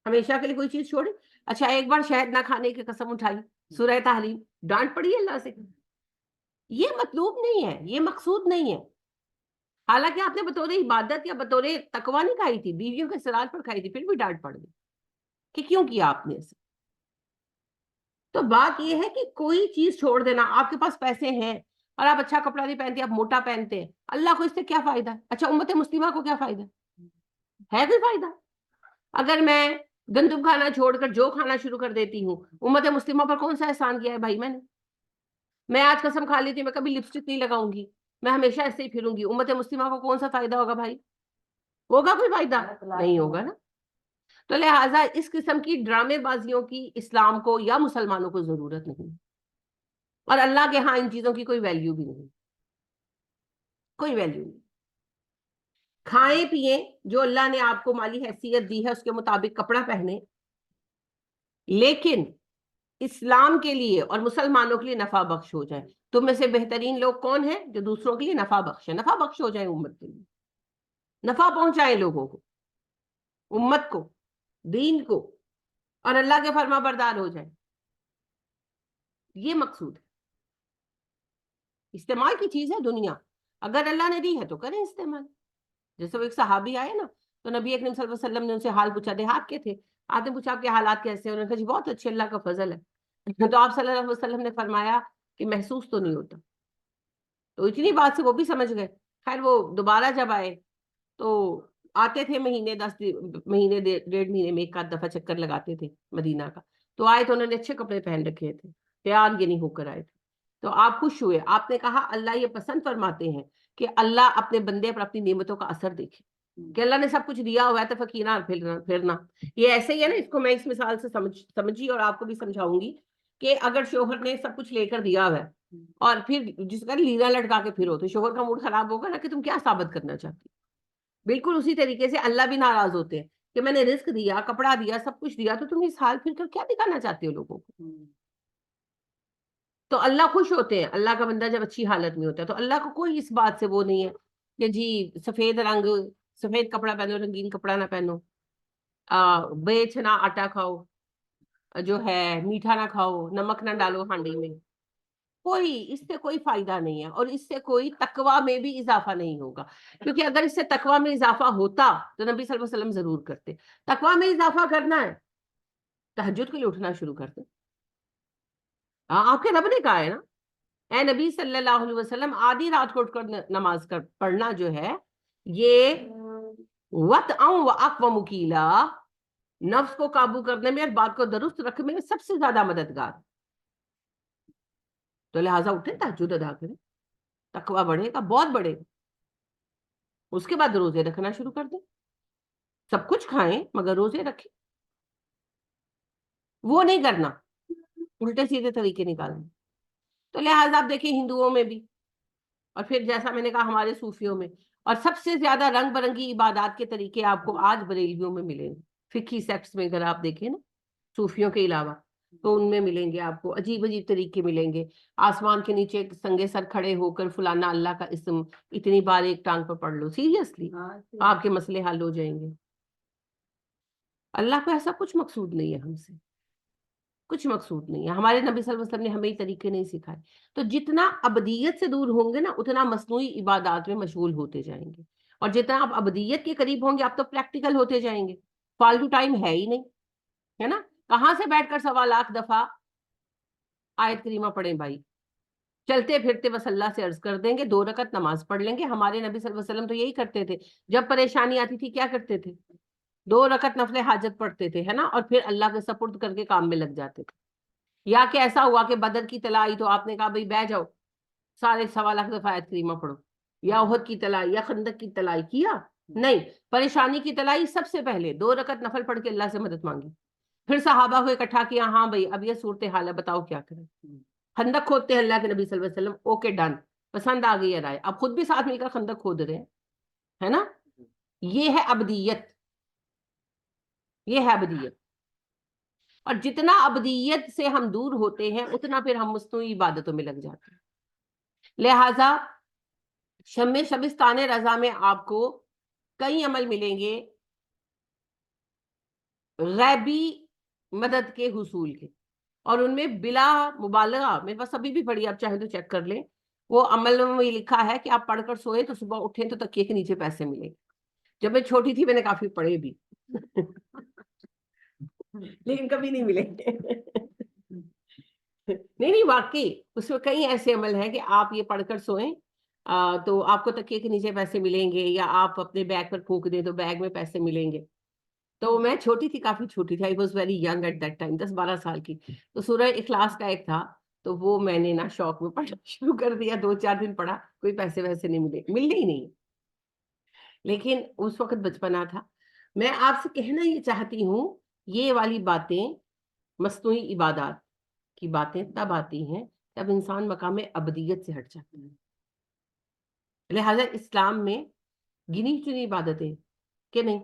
ہمیشہ کے لیے کوئی چیز چھوڑی؟ اچھا ایک بار شہد نہ کھانے کی قسم اٹھائی, سورہ تحریم, ڈانٹ پڑی اللہ سے. یہ مطلوب نہیں ہے, یہ مقصود نہیں ہے. حالانکہ آپ نے بطور عبادت یا بطور تقویٰ نہیں کھائی تھی, بیویوں کے سرال پر کھائی تھی, پھر بھی ڈانٹ پڑ گئی کہ کیوں کیا آپ نے ایسے. تو بات یہ ہے کہ کوئی چیز چھوڑ دینا. آپ کے پاس پیسے ہیں اور آپ اچھا کپڑا نہیں پہنتے, آپ موٹا پہنتے ہیں, اللہ کو اس سے کیا فائدہ؟ اچھا امت مسلمہ کو کیا فائدہ ہے؟ کوئی فائدہ؟ اگر میں گندم کھانا چھوڑ کر جو کھانا شروع کر دیتی ہوں, امت مسلمہ پر کون سا احسان کیا ہے بھائی میں نے؟ میں آج قسم کھا لیتی ہوں میں کبھی لپسٹک نہیں لگاؤں گی, میں ہمیشہ ایسے ہی پھروں گی, امت مسلمہ کو کون سا فائدہ ہوگا بھائی؟ ہوگا کوئی فائدہ؟ نہیں ہوگا نا. تو لہٰذا اس قسم کی ڈرامے بازیوں کی اسلام کو یا مسلمانوں کو ضرورت نہیں, اور اللہ کے ہاں ان چیزوں کی کوئی ویلیو بھی نہیں, کوئی ویلیو نہیں. کھائیں پیئیں, جو اللہ نے آپ کو مالی حیثیت دی ہے اس کے مطابق کپڑا پہنے, لیکن اسلام کے لیے اور مسلمانوں کے لیے نفع بخش ہو جائے. تم میں سے بہترین لوگ کون ہیں؟ جو دوسروں کے لیے نفع بخش ہے, نفع بخش ہو جائے, امت کے لیے نفع پہنچائے, لوگوں کو, امت کو, دین کو, اور اللہ کے فرما بردار ہو جائے. یہ مقصود ہے. استعمال کی چیز ہے دنیا, اگر اللہ نے دی ہے تو کریں استعمال. جیسے وہ ایک صحابی آئے نا, تو نبی اکرم صلی اللہ علیہ وسلم نے ان سے حال پوچھا، دیہات کے تھے، آپ نے پوچھا آپ کے حالات کیسے ہیں؟ انہوں نے کہا جی بہت اچھے، اللہ کا فضل ہے۔ تو آپ صلی اللہ علیہ وسلم نے فرمایا کہ محسوس تو نہیں ہوتا۔ تو اتنی بات سے وہ بھی سمجھ گئے۔ خیر وہ دوبارہ جب آئے تو آتے تھے مہینے 10 مہینے 1.5 مہینے میں ایک آدھ دفعہ چکر لگاتے تھے مدینہ کا۔ تو آئے تو انہوں نے اچھے کپڑے پہن رکھے تھے، تیار نہیں ہو کر آئے تھے۔ تو آپ خوش ہوئے، آپ نے کہا اللہ یہ پسند فرماتے ہیں کہ اللہ اپنے بندے پر اپنی نعمتوں کا اثر دیکھے، کہ اللہ نے سب کچھ دیا ہوا ہے تو فقیرہ پھرنا۔ یہ ایسے ہی ہے نا، اس کو میں اس مثال سے سمجھی اور آپ کو بھی سمجھاؤں گی کہ اگر شوہر نے سب کچھ لے کر دیا ہوا ہے اور پھر جس کا لیرا لٹکا کے پھرو تو شوہر کا موڈ خراب ہوگا نا کہ تم کیا ثابت کرنا چاہتی۔ بالکل اسی طریقے سے اللہ بھی ناراض ہوتے ہیں کہ میں نے رزق دیا، کپڑا دیا، سب کچھ دیا، تو تم اس حال پھر کر کیا دکھانا چاہتے ہو لوگوں کو؟ تو اللہ خوش ہوتے ہیں اللہ کا بندہ جب اچھی حالت میں ہوتا ہے۔ تو اللہ کو کوئی اس بات سے وہ نہیں ہے کہ جی سفید رنگ، سفید کپڑا پہنو، رنگین کپڑا نہ پہنو، بیچ نہ آٹا کھاؤ، جو ہے میٹھا نہ کھاؤ، نمک نہ ڈالو ہانڈی میں، کوئی اس سے کوئی فائدہ نہیں ہے، اور اس سے کوئی تقوی میں بھی اضافہ نہیں ہوگا۔ کیونکہ اگر اس سے تقوی میں اضافہ ہوتا تو نبی صلی اللہ علیہ وسلم ضرور کرتے۔ تقوی میں اضافہ کرنا ہے، تہجد کے لیے اٹھنا شروع کر دیں۔ آپ کے رب نے کہا ہے نا، اے نبی صلی اللہ علیہ وسلم آدھی رات کو اٹھ کر نماز پڑھنا جو ہے یہ وَتْعًا وَأَقْوَمُ مُقِيلًا، نفس کو قابو کرنے میں اور بات کو درست رکھنے میں سب سے زیادہ مددگار۔ تو لہٰذا اٹھیں، تہجد ادا کریں، تقوی بڑھے گا، بہت بڑھے گا۔ اس کے بعد روزے رکھنا شروع کر دیں، سب کچھ کھائیں مگر روزے رکھیں۔ وہ نہیں کرنا، الٹے سیدھے طریقے نکالنے۔ تو لہٰذا آپ دیکھیں ہندوؤں میں بھی، اور پھر جیسا میں نے کہا ہمارے صوفیوں میں، اور سب سے زیادہ رنگ برنگی عبادات کے طریقے آپ کو آج بریلویوں میں ملیں گے۔ فقہی سیکٹس میں اگر آپ دیکھیں نا، صوفیوں کے علاوہ تو ان میں ملیں گے آپ کو عجیب عجیب طریقے ملیں گے۔ آسمان کے نیچے سنگے سر کھڑے ہو کر فلانا اللہ کا اسم اتنی بار ایک ٹانگ پر پڑھ لو، سیریسلی آپ کے مسئلے حل ہو جائیں گے۔ اللہ کو ایسا کچھ مقصود نہیں ہے ہم سے، کچھ مقصود نہیں ہے۔ ہمارے نبی صلی اللہ علیہ وسلم نے ہمیں یہ طریقے نہیں سکھائے۔ تو جتنا ابدیت سے دور ہوں گے نا اتنا مصنوعی عبادات میں مشغول ہوتے جائیں گے، اور جتنا آپ ابدیت کے قریب ہوں گے آپ تو پریکٹیکل ہوتے جائیں گے۔ فالتو ٹائم ہے ہی نہیں، ہے نا؟ کہاں سے بیٹھ کر 1.25 دفعہ آیت کریمہ پڑھیں بھائی؟ چلتے پھرتے بس اللہ سے عرض کر دیں گے، 2 رکعت نماز پڑھ لیں گے۔ ہمارے نبی صلی اللہ علیہ وسلم تو یہی کرتے تھے، جب پریشانی آتی تھی کیا کرتے تھے؟ 2 رکعت نفل حاجت پڑھتے تھے، ہے نا، اور پھر اللہ کے سپرد کر کے کام میں لگ جاتے تھے۔ یا کہ ایسا ہوا کہ بدر کی طلوع آئی تو آپ نے کہا بھئی بیٹھ جاؤ، سارے 1.25 دفعہ آیت کریمہ پڑھو، یا احد کی طلوع یا خندق کی طلوع کیا نہیں، پریشانی کی طلوع سب سے پہلے 2 رکعت نفل پڑھ کے اللہ سے مدد مانگی، پھر صحابہ کو اکٹھا کیا، ہاں بھئی اب یہ صورتحال ہے، بتاؤ کیا کریں۔ خندق کھودتے ہیں اللہ کے نبی صلی اللہ علیہ وسلم، اوکے ڈن، پسند آ گئی ہے رائے، اب خود بھی ساتھ مل کر خندق کھود رہے ہیں، ہے نا؟ یہ ہے ابدیت، یہ ہے ابدیت۔ اور جتنا ابدیت سے ہم دور ہوتے ہیں اتنا پھر ہم مصنوعی عبادتوں میں لگ جاتے ہیں۔ لہذا شبستان رضا میں آپ کو کئی عمل ملیں گے غیبی مدد کے حصول کے، اور ان میں بلا مبالغہ، میرے پاس ابھی بھی پڑھی، آپ چاہیں تو چیک کر لیں، وہ عمل میں یہ لکھا ہے کہ آپ پڑھ کر سوئے تو صبح اٹھیں تو تکیے کے نیچے پیسے ملیں گے۔ جب میں چھوٹی تھی میں نے کافی پڑھے بھی لیکن کبھی نہیں ملے نہیں واقعی اس میں کئی ایسے عمل ہیں کہ آپ یہ پڑھ کر سوئیں تو آپ کو تکیے کے نیچے پیسے ملیں گے، یا آپ اپنے بیگ پر پھونک دیں تو بیگ میں پیسے ملیں گے۔ تو میں چھوٹی تھی، کافی چھوٹی تھی، I was very young at that time, 10-12 سال کی۔ تو سورہ اخلاص کا ایک تھا تو وہ میں نے نا شوق میں پڑھنا شروع کر دیا، 2-4 دن پڑھا، کوئی پیسے ویسے نہیں ملے ہی نہیں، لیکن اس وقت بچپنا تھا۔ میں آپ سے کہنا یہ چاہتی ہوں یہ والی باتیں، مصنوعی عبادات کی باتیں تب آتی ہیں جب انسان مقام ابدیت سے ہٹ جاتا ہے۔ لہٰذا اسلام میں گنی چنی عبادتیں کہ نہیں،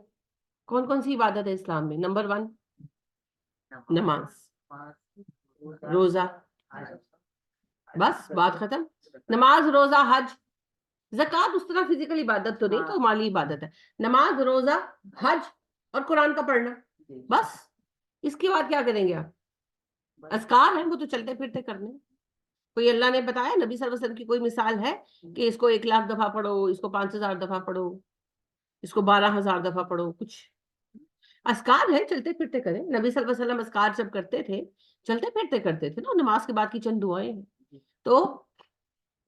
کون کون سی عبادت ہے اسلام میں؟ نمبر 1 نماز، روزہ، بس بات ختم۔ نماز، روزہ، حج، زکوٰۃ اس طرح فزیکل عبادت تو نہیں، تو مالی عبادت ہے۔ نماز، روزہ، حج اور قرآن کا پڑھنا، بس اس کے بعد کیا کریں گے آپ؟ اذکار ہیں وہ تو چلتے پھرتے کرنے۔ کوئی اللہ نے بتایا، نبی صلی اللہ علیہ وسلم کی کوئی مثال ہے کہ اس کو 1,00,000 دفعہ پڑھو، اس کو 5,000 دفعہ پڑھو؟ اس کو 12,000 دفعہ پڑھو. کچھ اذکار ہے, چلتے پھرتے کریں. نبی صلی اللہ علیہ وسلم اذکار جب کرتے تھے چلتے پھرتے کرتے تھے نا. نماز کے بعد کی چند دعائیں ہیں. تو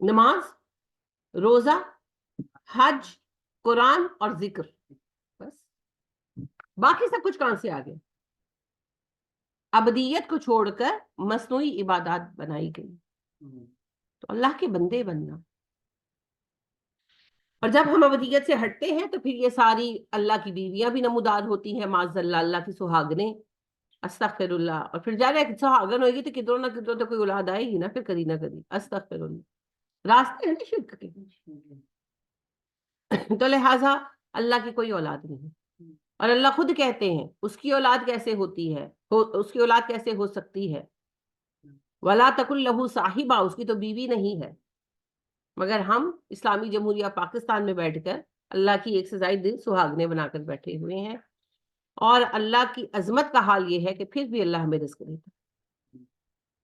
نماز, روزہ, حج, قرآن اور ذکر, بس. باقی سب کچھ کہاں سے آ گیا؟ ابدیت کو چھوڑ کر مصنوعی عبادات بنائی گئی. تو اللہ کے بندے بننا. اور جب ہم ابدیت سے ہٹتے ہیں تو پھر یہ ساری اللہ کی بیویاں بھی نمودار ہوتی ہیں, معاذ اللہ, اللہ کی سہاگنیں, استغفر اللہ. اور پھر جا رہے سہاگن ہوئے گی تو کدھروں نہ کدھروں تو کوئی اولاد آئے گی نا, پھر کری نہ کری. استغفر اللہ. راستے ہیں نا شرک کے. تو لہٰذا اللہ کی کوئی اولاد نہیں. اور اللہ خود کہتے ہیں اس کی اولاد کیسے ہوتی ہے, اس کی اولاد کیسے ہو سکتی ہے. وَلَا تَكُن لَهُ صَاحِبَةٌ, اس کی تو بیوی نہیں ہے. مگر ہم اسلامی جمہوریہ پاکستان میں بیٹھ کر اللہ کی ایک سے زائد سہاگنے بنا کر بیٹھے ہوئے ہیں. اور اللہ کی عظمت کا حال یہ ہے کہ پھر بھی اللہ ہمیں رزق دیتا ہے.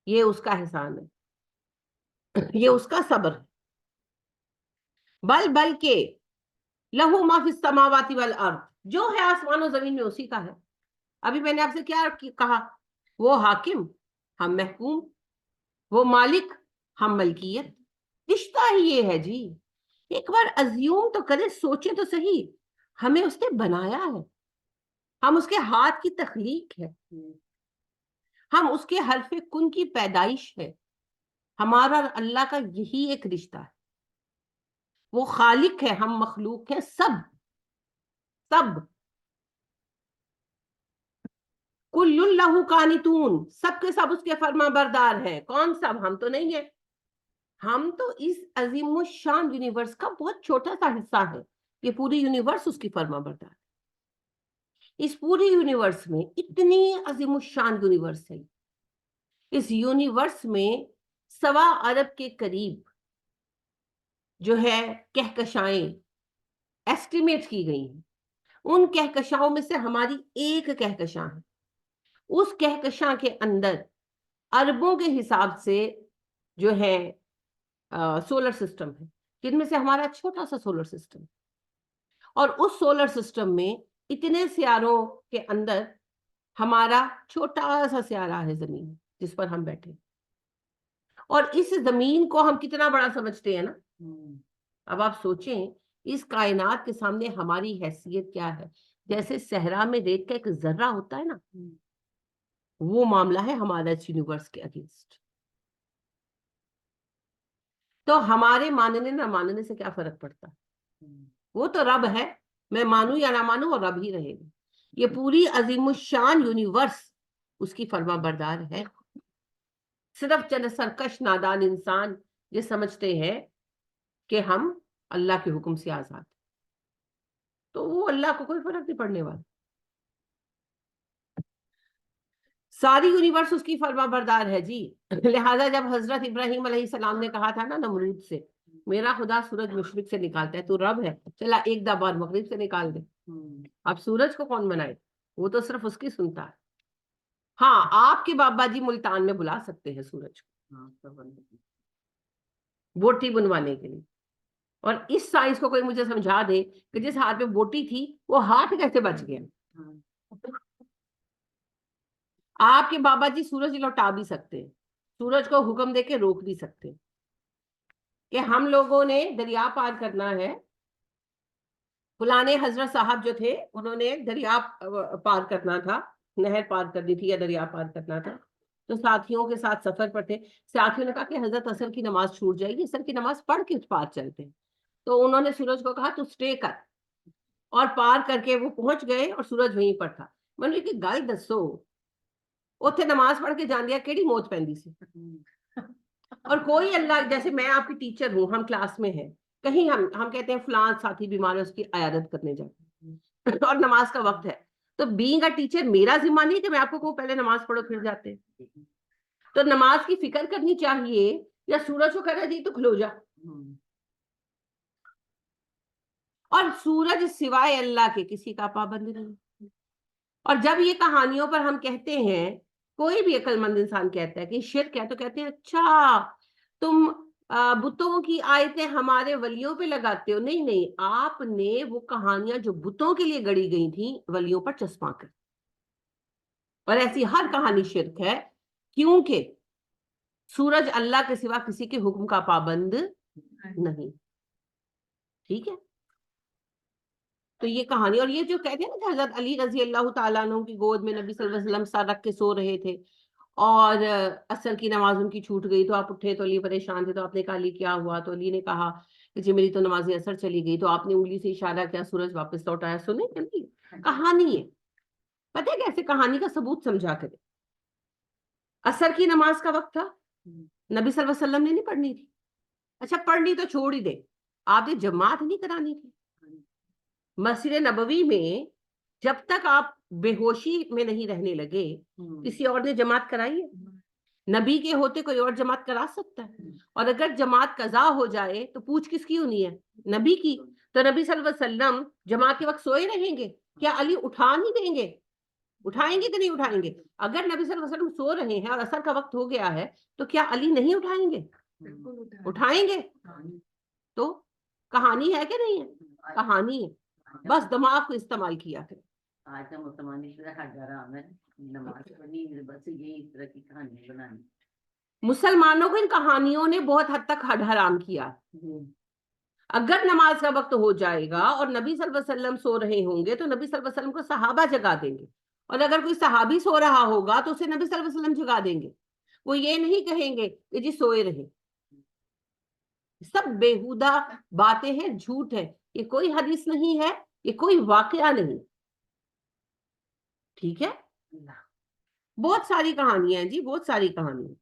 یہ اس کا احسان ہے, یہ اس کا صبر ہے. بلکہ لہو ما فی السماوات والارض, جو ہے آسمان و زمین میں اسی کا ہے. ابھی میں نے آپ سے کیا کہا؟ وہ حاکم, ہم محکوم. وہ مالک, ہم ملکیت. رشتہ ہی یہ ہے جی. ایک بار ازیوم تو کرے, سوچیں تو صحیح, ہمیں اس نے بنایا ہے, ہم اس کے ہاتھ کی تخلیق ہے, ہم اس کے حرف کن کی پیدائش ہے. ہمارا اللہ کا یہی ایک رشتہ ہے. وہ خالق ہے, ہم مخلوق ہیں. سب کل لہ قانتون, سب کے سب اس کے فرما بردار ہیں. کون سب؟ ہم تو نہیں ہیں. ہم تو اس عظیم الشان یونیورس کا بہت چھوٹا سا حصہ ہے. یہ پوری یونیورس اس کی فرما بردار ہے. اس پوری یونیورس میں اتنی عظیم الشان یونیورس ہے. اس یونیورس میں 1.25 ارب کے قریب جو ہے کہکشائیں ایسٹیمیٹ کی گئی ہیں. ان کہکشاؤں میں سے ہماری ایک کہکشاں ہے. اس کہکشاں کے اندر اربوں کے حساب سے جو ہے سولر سسٹم ہے, جن میں سے ہمارا چھوٹا سا سولر سسٹم. اور اس سولر سسٹم میں اتنے سیاروں کے اندر ہمارا چھوٹا سا سیارہ ہے زمین, جس پر ہم بیٹھے. اور اس زمین کو ہم کتنا بڑا سمجھتے ہیں نا. اب آپ سوچیں اس کائنات کے سامنے ہماری حیثیت کیا ہے. جیسے صحرا میں ریت کا ایک ذرہ ہوتا ہے نا, وہ معاملہ ہے ہمارا اس یونیورس کے اگینسٹ. تو ہمارے ماننے نہ ماننے سے کیا فرق پڑتا؟ وہ تو رب ہے, میں مانوں یا نہ مانوں وہ رب ہی رہے گا. یہ پوری عظیم الشان یونیورس اس کی فرما بردار ہے. صرف چند سرکش نادان انسان یہ سمجھتے ہیں کہ ہم اللہ کے حکم سے آزاد, تو وہ اللہ کو کوئی فرق نہیں پڑنے والا. ساری یونیورس اس کی فرما بردار ہے جی. لہٰذا جب حضرت ابراہیم علیہ السلام نے کہا تھا نا نمرود سے, میرا خدا سورج مشرق سے نکالتا ہے, تو رب ہے, چلا ایک دفعہ مغرب سے نکال دے. اب سورج کو کون بنائے؟ وہ تو صرف اس کی سنتا ہے. ہاں, آپ کے بابا جی ملتان میں بلا سکتے ہیں سورج کو بوٹی بنوانے کے لیے. اور اس سائنس کو کوئی مجھے سمجھا دے کہ جس ہاتھ میں بوٹی تھی وہ ہاتھ کیسے بچ گیا. آپ کے بابا جی سورج لوٹا بھی سکتے ہیں, سورج کو حکم دے کے روک بھی سکتے ہیں کہ ہم لوگوں نے دریا پار کرنا ہے. فلانے حضرت صاحب جو تھے انہوں نے دریا پار کرنا تھا, نہر پار کرنی تھی یا دریا پار کرنا تھا, تو ساتھیوں کے ساتھ سفر پر تھے. ساتھیوں نے کہا کہ حضرت عصر کی نماز چھوٹ جائے گی, عصر کی نماز پڑھ کے پار چلتے ہیں. تو انہوں نے سورج کو کہا تو سٹے کر, اور پار کر کے وہ پہنچ گئے اور سورج وہیں پر تھا. میں نے کہا گل دسو, اتنے نماز پڑھ کے جان دیا کیڑی موت پیندی سی. اور کوئی اللہ, جیسے میں آپ کی ٹیچر ہوں, ہم کلاس میں ہیں, کہیں ہم کہتے ہیں فلان ساتھی بیمار ہے اس کی عیادت کرنے جاتے ہیں اور نماز کا وقت ہے, تو بینگ اے ٹیچر میرا ذمہ نہیں کہ میں آپ کو کہوں پہلے نماز پڑھو پھر جاتے ہیں. تو نماز کی فکر کرنی چاہیے, یا سورج کو کہنا جی تو کھلو جا. اور سورج سوائے اللہ کے کسی کا پابند نہیں. اور جب یہ کہانیوں پر ہم کہتے ہیں, کوئی بھی عقل مند انسان کہتا ہے کہ شرک ہے, تو کہتے ہیں اچھا تم بتوں کی آیتیں ہمارے ولیوں پہ لگاتے ہو. نہیں نہیں، آپ نے وہ کہانیاں جو بتوں کے لیے گڑی گئی تھیں ولیوں پر چسپاں کر، اور ایسی ہر کہانی شرک ہے، کیونکہ سورج اللہ کے سوا کسی کے حکم کا پابند نہیں. ٹھیک ہے، تو یہ کہانی، اور یہ جو کہتے ہیں نا کہ حضرت علی رضی اللہ تعالیٰ عنہ کی گود میں نبی صلی اللہ علیہ وسلم سر رکھ کے سو رہے تھے، اور عصر کی نماز ان کی چھوٹ گئی تو آپ اٹھے تو علی پریشان تھے، تو آپ نے کہا علی کیا ہوا؟ تو علی نے کہا کہ جی میری تو نماز عصر چلی گئی. تو آپ نے انگلی سے اشارہ کیا، سورج واپس لوٹ آیا. سنیں کہ نہیں، کہانی ہے. پتہ ہے کیسے کہانی کا ثبوت سمجھا کرے. عصر کی نماز کا وقت تھا، نبی صلی اللہ علیہ وسلم نے نہیں پڑھنی تھی. اچھا پڑھنی تو چھوڑ ہی دے، آپ نے جماعت نہیں کرانی تھی. مسجد نبوی میں جب تک آپ بے ہوشی میں نہیں رہنے لگے کسی اور نے جماعت کرائی ہے؟ نبی کے ہوتے کوئی اور جماعت کرا سکتا ہے؟ اور اگر جماعت قضا ہو جائے تو پوچھ کس کی ہونی ہے؟ نبی کی. تو نبی صلی اللہ علیہ وسلم جماعت کے وقت سوئے رہیں گے؟ کیا علی اٹھا نہیں دیں گے؟ اٹھائیں گے کہ نہیں اٹھائیں گے؟ اگر نبی صلی اللہ علیہ وسلم سو رہے ہیں اور عصر کا وقت ہو گیا ہے تو کیا علی نہیں اٹھائیں گے؟ اٹھائیں گے. تو کہانی ہے کہ نہیں ہے؟ کہانی ہے، بس دماغ کو استعمال کیا کرے. آج کا مسلمان حج حرام ہے، نماز پڑھنی، بس یہی اس طرح کی کہانی بنانی. مسلمانوں کو ان کہانیوں نے بہت حد تک حد حرام کیا. اگر نماز کا وقت ہو جائے گا اور نبی صلی اللہ علیہ وسلم سو رہے ہوں گے تو نبی صلی اللہ علیہ وسلم کو صحابہ جگا دیں گے، اور اگر کوئی صحابی سو رہا ہوگا تو اسے نبی صلی اللہ علیہ وسلم جگا دیں گے. وہ یہ نہیں کہیں گے کہ جی سوئے رہے. سب بےہودہ باتیں ہیں، جھوٹ ہے. یہ کوئی حدیث نہیں ہے، یہ کوئی واقعہ نہیں. ٹھیک ہے، بہت ساری کہانیاں ہیں جی، بہت ساری کہانیاں.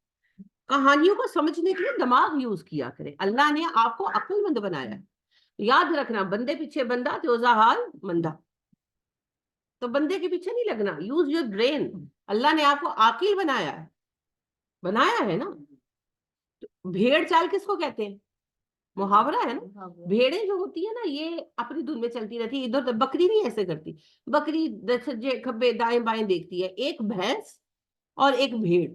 کہانیوں کو سمجھنے کے لیے دماغ یوز کیا کرے. اللہ نے آپ کو عقل مند بنایا ہے. یاد رکھنا، بندے پیچھے بندہ تیوزا حال مندہ. تو بندے کے پیچھے نہیں لگنا. Use your brain. اللہ نے آپ کو عاقل بنایا ہے، بنایا ہے نا. بھیڑ چال کس کو کہتے ہیں؟ محاورہ ہے نا. بھیڑیں جو ہوتی ہیں نا یہ اپنی دھن میں چلتی رہتی ہے ادھر. بکری نہیں ایسے کرتی. بکری سجے کھبے دائیں بائیں دیکھتی ہے. ایک بھینس اور ایک بھیڑ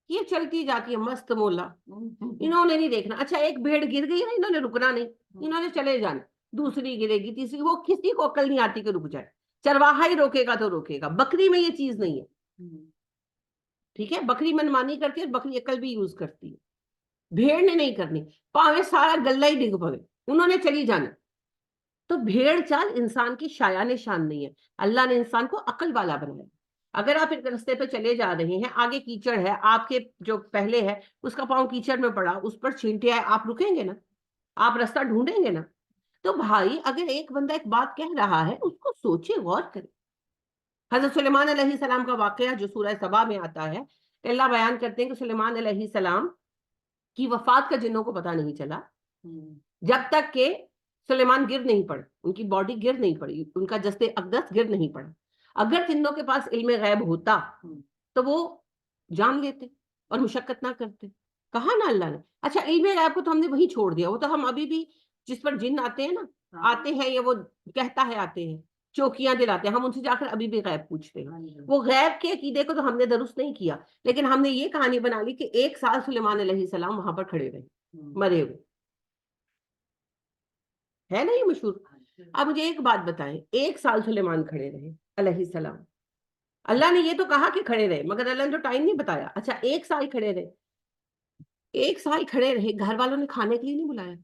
یہ چلتی جاتی ہے مست مولا. انہوں نے نہیں دیکھنا. اچھا ایک بھیڑ گر گئی نا، انہوں نے رکنا نہیں، انہوں نے چلے جانا. دوسری گرے گی، تیسری. وہ کسی کو عقل نہیں آتی کہ رک جائے. چرواہا ہی روکے گا تو روکے گا. بکری میں یہ چیز نہیں ہے. ٹھیک ہے، بکری منمانی کرتی ہے، بکری عقل بھی یوز کرتی ہے. بھیڑ نے نہیں کرنی. پاوے سارا گلہ ہی ڈگ پوے، انہوں نے چلی جانا. تو بھیڑ چال انسان کی شایا نشان نہیں ہے. اللہ نے انسان کو عقل والا بنایا. اگر آپ ایک رستے پہ چلے جا رہے ہیں، آگے کیچڑ ہے، آپ کے جو پہلے ہے اس کا پاؤں کیچڑ میں پڑا، اس پر چھینٹے آئے، آپ رکیں گے نا؟ آپ رستہ ڈھونڈیں گے نا؟ تو بھائی اگر ایک بندہ ایک بات کہہ رہا ہے اس کو سوچے، غور کرے. حضرت سلیمان علیہ السلام کا واقعہ جو سورہ سبا میں آتا ہے، اللہ بیان کرتے ہیں کہ سلیمان علیہ السلام کی وفات کا جنوں کو پتہ نہیں چلا جب تک کہ سلیمان گر نہیں پڑے، ان کی باڈی گر نہیں پڑی، ان کا جسد اقدس گر نہیں پڑا. اگر جنوں کے پاس علم غیب ہوتا تو وہ جان لیتے اور مشقت نہ کرتے. کہا نا اللہ نے. اچھا علم غیب کو تو ہم نے وہی چھوڑ دیا. وہ تو ہم ابھی بھی جس پر جن آتے ہیں نا، آتے ہیں یا وہ کہتا ہے آتے ہیں، چوکیاں دلاتے ہیں، ہم ان سے جا کر ابھی بھی غیب پوچھتے ہیں. وہ غیب کے عقیدے کو تو ہم نے درست نہیں کیا، لیکن ہم نے یہ کہانی بنا لی کہ 1 سال سلیمان علیہ السلام وہاں پر کھڑے رہے مرے ہوئے. ہے نا یہ مشہور. اب مجھے ایک بات بتائیں، 1 سال سلیمان کھڑے رہے علیہ السلام. اللہ نے یہ تو کہا کہ کھڑے رہے، مگر اللہ نے تو ٹائم نہیں بتایا. اچھا 1 سال کھڑے رہے، 1 سال کھڑے رہے، گھر والوں نے کھانے کے لیے نہیں بلایا.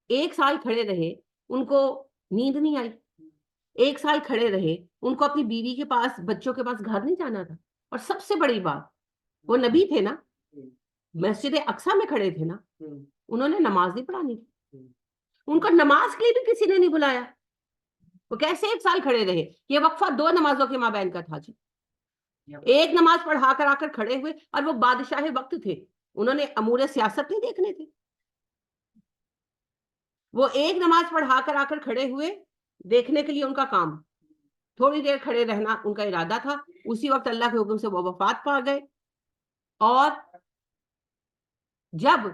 1 سال کھڑے رہے، ان کو نیند نہیں آئی. 1 سال کھڑے رہے، ان کو اپنی بیوی کے پاس، بچوں کے پاس گھر نہیں جانا تھا. اور سب سے بڑی بات، وہ نبی تھے نا، مسجد اقصی میں کھڑے تھے نا، انہوں نے نماز نہیں پڑھانی تھی. ان کو نماز کے لیے بھی کسی نے نہیں بلایا. وہ کیسے 1 سال کھڑے رہے؟ یہ وقفہ 2 نمازوں کے مابین کا تھا جی. ایک نماز پڑھا کر آ کر کھڑے ہوئے، اور وہ بادشاہ وقت تھے، انہوں نے امور سیاست نہیں دیکھنے تھے. وہ ایک نماز پڑھا کر آ کر کھڑے ہوئے، دیکھنے کے لیے ان کا کام. تھوڑی دیر کھڑے رہنا ان کا ارادہ تھا. اسی وقت اللہ کے حکم سے وہ وفات پا گئے. اور جب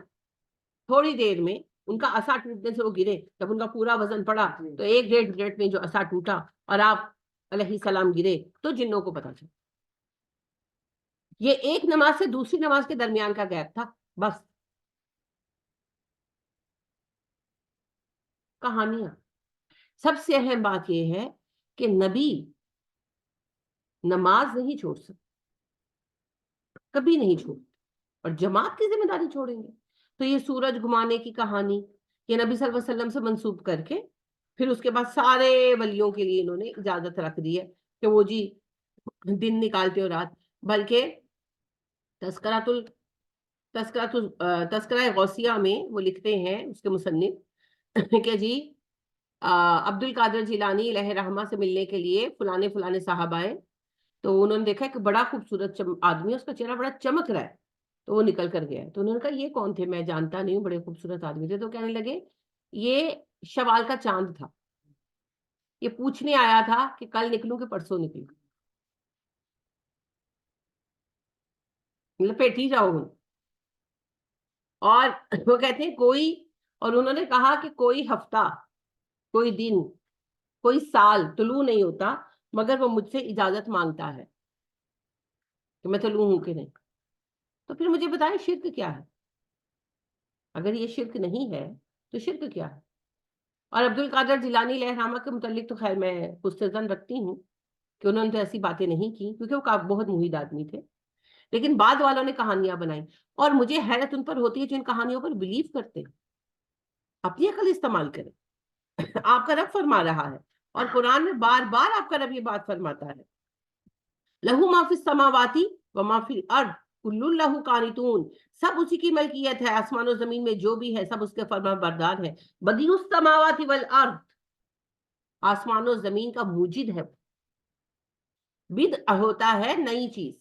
تھوڑی دیر میں ان کا عصا ٹوٹنے سے وہ گرے، جب ان کا پورا وزن پڑا تو 1-1.5 منٹ میں جو عصا ٹوٹا اور آپ علیہ السلام گرے تو جنوں کو پتا چلا. یہ ایک نماز سے دوسری نماز کے درمیان کا گیپ تھا بس. کہانیاں. سب سے اہم بات یہ ہے کہ نبی نماز نہیں چھوڑ سکتے، کبھی نہیں چھوڑ، اور جماعت کی ذمہ داری چھوڑیں گے. تو یہ سورج گھمانے کی کہانی یہ نبی صلی اللہ علیہ وسلم سے منسوب کر کے پھر اس کے بعد سارے ولیوں کے لیے انہوں نے اجازت رکھ دی ہے کہ وہ جی دن نکالتے ہو رات. بلکہ تذکرہ غوثیہ میں وہ لکھتے ہیں اس کے مصنف کہ جی عبد القادر جیلانی الہ رحمہ سے ملنے کے لیے فلانے فلانے صاحب آئے، تو انہوں نے دیکھا کہ بڑا خوبصورت آدمی ہے، اس کا چہرہ بڑا چمک رہا ہے، تو وہ نکل کر گیا. تو انہوں نے کہا یہ کون تھے؟ میں جانتا نہیں ہوں، بڑے خوبصورت آدمی تھے. تو کہنے لگے یہ شوال کا چاند تھا، یہ پوچھنے آیا تھا کہ کل نکلوں کہ پرسوں نکلوں، لپیٹ ہی جاؤ. اور وہ کہتے ہیں کوئی، اور انہوں نے کہا کہ کوئی ہفتہ، کوئی دن، کوئی سال طلوع نہیں ہوتا مگر وہ مجھ سے اجازت مانگتا ہے کہ میں طلوع ہوں کہ نہیں. تو پھر مجھے بتائیں شرک کیا ہے؟ اگر یہ شرک نہیں ہے تو شرک کیا ہے؟ اور عبد القادر جیلانی علیہ رحمہ کے متعلق تو خیر میں حسن ظن رکھتی ہوں کہ انہوں نے تو ایسی باتیں نہیں کی، کیونکہ وہ بہت محیط آدمی تھے. لیکن بعد والوں نے کہانیاں بنائی، اور مجھے حیرت ان پر ہوتی ہے جو ان کہانیوں پر بلیو کرتے ہیں. اپنی عقل استعمال کریں. آپ کا رب فرما رہا ہے، اور قرآن میں بار بار آپ کا رب یہ بات فرماتا ہے لہو ما فی السماوات و ما فی الارض کل لہو قانتون. سب اسی کی ملکیت ہے، آسمان و زمین میں جو بھی ہے سب اس کے فرما بردار ہے. بدیع السماوات والارض، آسمان و زمین کا موجد ہے. بدع ہوتا ہے نئی چیز،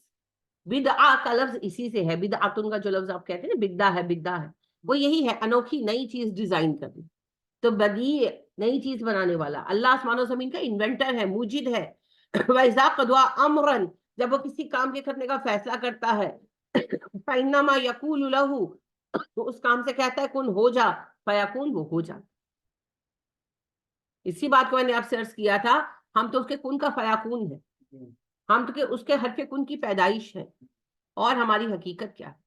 بدعہ کا لفظ اسی سے ہے، بدعتن کا جو لفظ آپ کہتے ہیں نا بدعہ ہے، بدعہ ہے، وہ یہی ہے، انوکھی نئی چیز ڈیزائن کرنی. تو بدیع نئی چیز بنانے والا اللہ آسمان و زمین کا انوینٹر ہے، موجد ہے. وَإِذَا قَضَىٰ أَمْرًا، جب وہ کسی کام کے کرنے کا فیصلہ کرتا ہے فَإِنَّمَا يَقُولُ لَهُ، تو اس کام سے کہتا ہے کن ہو جا، فَيَكُونُ، وہ ہو جاتا. اسی بات کو میں نے آپ سے عرض کیا تھا، ہم تو اس کے کن کا فیاکون ہے، ہم تو کہ اس کے حرف کن کی پیدائش ہے، اور ہماری حقیقت کیا ہے.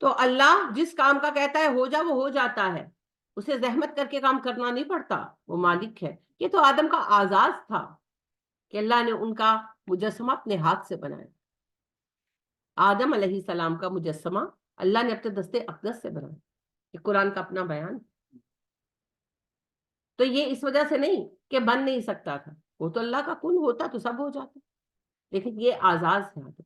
تو اللہ جس کام کا کہتا ہے ہو جا وہ ہو جاتا ہے، اسے زحمت کر کے کام کرنا نہیں پڑتا، وہ مالک ہے. یہ تو آدم کا آزاد تھا کہ اللہ نے ان کا مجسمہ اپنے ہاتھ سے بنایا. آدم علیہ السلام کا مجسمہ اللہ نے اپنے دستے اقدس سے بنایا. یہ قرآن کا اپنا بیان. تو یہ اس وجہ سے نہیں کہ بن نہیں سکتا تھا، وہ تو اللہ کا کن ہوتا تو سب ہو جاتا، لیکن یہ آزاد ہے آدم.